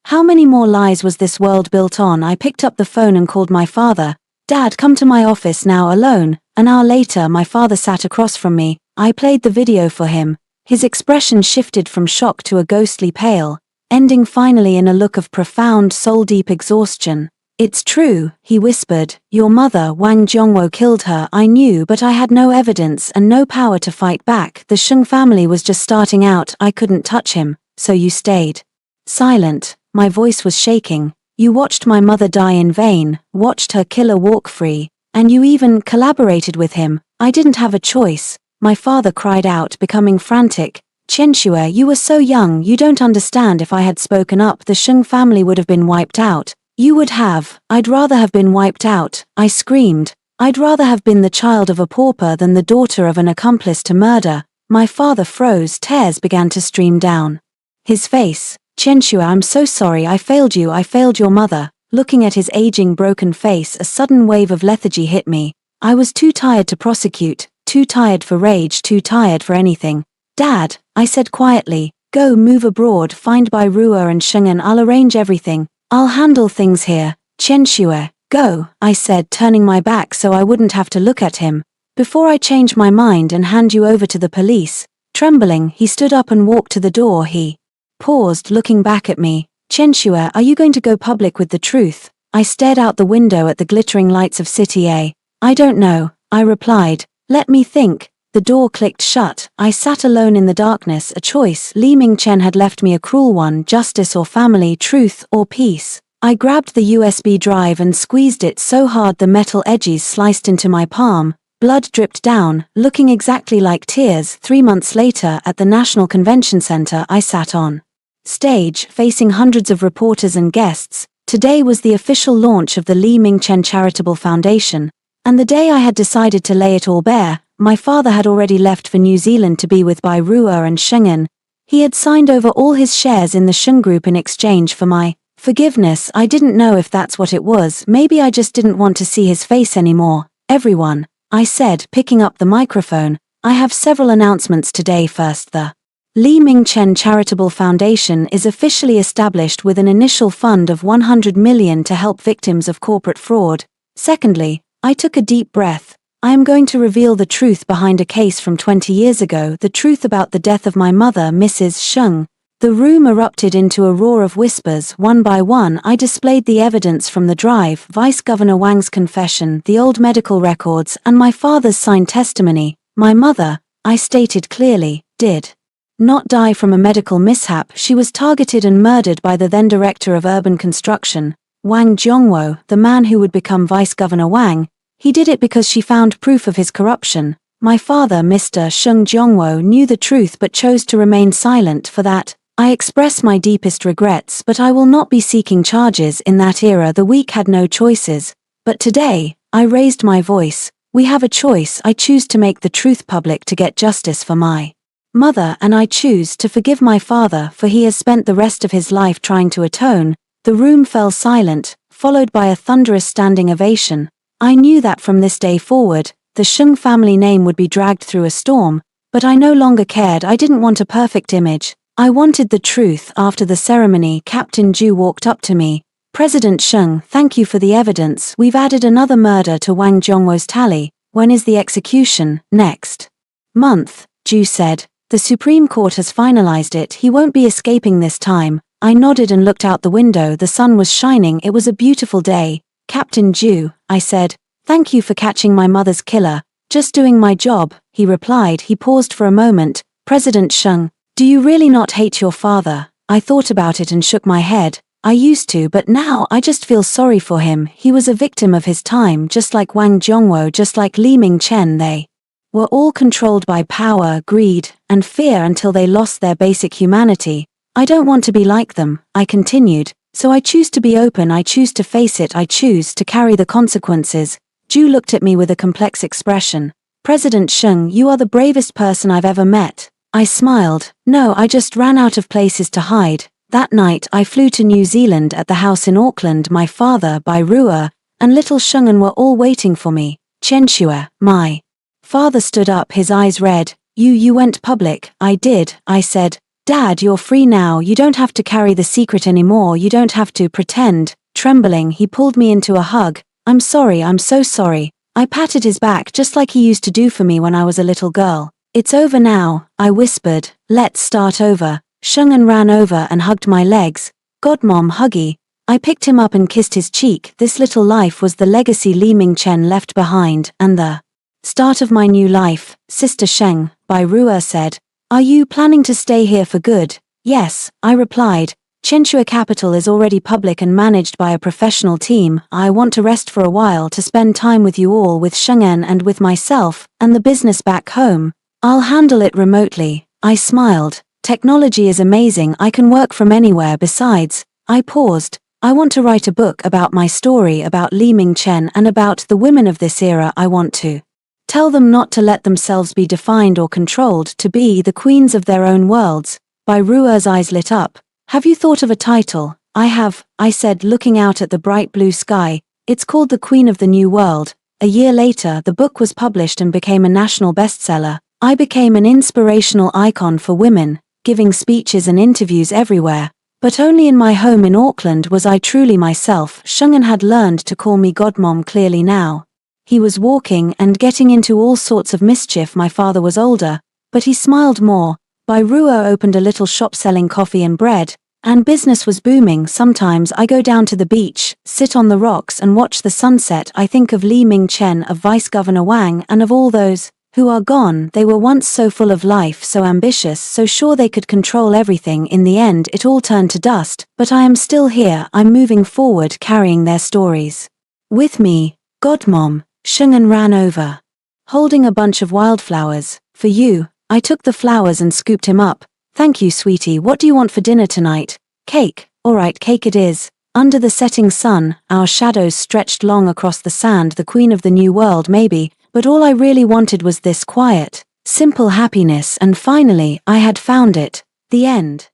How many more lies was this world built on? I picked up the phone and called my father. Dad, come to my office now alone. An hour later my father sat across from me. I played the video for him. His expression shifted from shock to a ghostly pale, ending finally in a look of profound, soul-deep exhaustion. It's true, he whispered. Your mother, Wang Zhongwo, killed her. I knew, but I had no evidence and no power to fight back. The Sheng family was just starting out. I couldn't touch him, so you stayed silent. My voice was shaking. You watched my mother die in vain, watched her killer walk free, and you even collaborated with him. I didn't have a choice. My father cried out, becoming frantic. Qianxue, you were so young, you don't understand. If I had spoken up, the Sheng family would have been wiped out. You would have. I'd rather have been wiped out, I screamed. I'd rather have been the child of a pauper than the daughter of an accomplice to murder. My father froze, tears began to stream down his face. Qianxue, I'm so sorry, I failed you, I failed your mother. Looking at his aging, broken face, a sudden wave of lethargy hit me. I was too tired to prosecute, too tired for rage, too tired for anything. Dad, I said quietly, go move abroad, find Bai Ruo and Shengen, I'll arrange everything. I'll handle things here. Qianxue, go, I said, turning my back so I wouldn't have to look at him. Before I change my mind and hand you over to the police. Trembling, he stood up and walked to the door. He paused, looking back at me. Qianxue, are you going to go public with the truth? I stared out the window at the glittering lights of City A. I don't know, I replied. Let me think. The door clicked shut. I sat alone in the darkness, a choice. Li Mingchen had left me a cruel one, justice or family, truth or peace. I grabbed the USB drive and squeezed it so hard the metal edges sliced into my palm. Blood dripped down, looking exactly like tears. 3 months later, at the National Convention Center, I sat on stage, facing hundreds of reporters and guests. Today was the official launch of the Li Mingchen Charitable Foundation, and the day I had decided to lay it all bare. My father had already left for New Zealand to be with Bai Ruo and Shengen. He had signed over all his shares in the Sheng Group in exchange for my forgiveness. I didn't know if that's what it was. Maybe I just didn't want to see his face anymore. Everyone, I said, picking up the microphone, I have several announcements today. First, the Li Mingchen Charitable Foundation is officially established with an initial fund of 100 million to help victims of corporate fraud. Secondly, I took a deep breath. I am going to reveal the truth behind a case from 20 years ago, the truth about the death of my mother, Mrs. Sheng. The room erupted into a roar of whispers. One by one, I displayed the evidence from the drive, Vice Governor Wang's confession, the old medical records, and my father's signed testimony. My mother, I stated clearly, did not die from a medical mishap. She was targeted and murdered by the then Director of Urban Construction, Wang Zhongwo, the man who would become Vice Governor Wang. He did it because she found proof of his corruption. My father, Mr. Sheng Zhongwo, knew the truth but chose to remain silent. For that, I express my deepest regrets, but I will not be seeking charges. In that era the weak had no choices. But today, I raised my voice. We have a choice. I choose to make the truth public to get justice for my mother, and I choose to forgive my father, for he has spent the rest of his life trying to atone. The room fell silent, followed by a thunderous standing ovation. I knew that from this day forward, the Sheng family name would be dragged through a storm, but I no longer cared. I didn't want a perfect image. I wanted the truth. After the ceremony, Captain Zhu walked up to me. President Sheng, thank you for the evidence. We've added another murder to Wang Zhongwo's tally. When is the execution? Next month, Zhu said. The Supreme Court has finalized it. He won't be escaping this time. I nodded and looked out the window. The sun was shining. It was a beautiful day. Captain Zhu, I said, thank you for catching my mother's killer. Just doing my job, he replied. He paused for a moment. President Sheng, do you really not hate your father? I thought about it and shook my head. I used to, but now I just feel sorry for him. He was a victim of his time, just like Wang Zhongwo, just like Li Mingchen. They were all controlled by power, greed, and fear until they lost their basic humanity. I don't want to be like them, I continued. So I choose to be open. I choose to face it. I choose to carry the consequences. Zhu looked at me with a complex expression. President Sheng, you are the bravest person I've ever met. I smiled. No, I just ran out of places to hide. That night I flew to New Zealand. At the house in Auckland, my father, Bai Ruo, and little Shengen were all waiting for me. Qianxue, my father stood up, his eyes red. You went public. I did, I said. Dad, you're free now, you don't have to carry the secret anymore, you don't have to pretend. Trembling, he pulled me into a hug. I'm sorry, I'm so sorry. I patted his back just like he used to do for me when I was a little girl. It's over now, I whispered. Let's start over. Shung'an ran over and hugged my legs. Godmom, Huggy. I picked him up and kissed his cheek. This little life was the legacy Li Mingchen left behind, and the start of my new life. Sister Sheng, Bai Ruo said. Are you planning to stay here for good? Yes, I replied. Chenchua Capital is already public and managed by a professional team. I want to rest for a while to spend time with you all, with Sheng'an and with myself, and the business back home. I'll handle it remotely. I smiled. Technology is amazing, I can work from anywhere. Besides, I paused. I want to write a book about my story, about Li Mingchen and about the women of this era. I want to tell them not to let themselves be defined or controlled, to be the queens of their own worlds. Bai Ruo's eyes lit up. Have you thought of a title? I have, I said, looking out at the bright blue sky. It's called The Queen of the New World. A year later, the book was published and became a national bestseller. I became an inspirational icon for women, giving speeches and interviews everywhere. But only in my home in Auckland was I truly myself. Shung'an had learned to call me Godmom clearly now. He was walking and getting into all sorts of mischief. My father was older, but he smiled more. Bai Ruo opened a little shop selling coffee and bread, and business was booming. Sometimes I go down to the beach, sit on the rocks and watch the sunset. I think of Li Mingchen, of Vice Governor Wang, and of all those who are gone. They were once so full of life, so ambitious, so sure they could control everything. In the end, it all turned to dust, but I am still here. I'm moving forward, carrying their stories with me. Godmom. Shung'an ran over, holding a bunch of wildflowers. For you. I took the flowers and scooped him up. Thank you, sweetie. What do you want for dinner tonight? Cake. Alright, cake it is. Under the setting sun, our shadows stretched long across the sand. The queen of the new world, maybe, but all I really wanted was this quiet, simple happiness, and finally, I had found it. The end.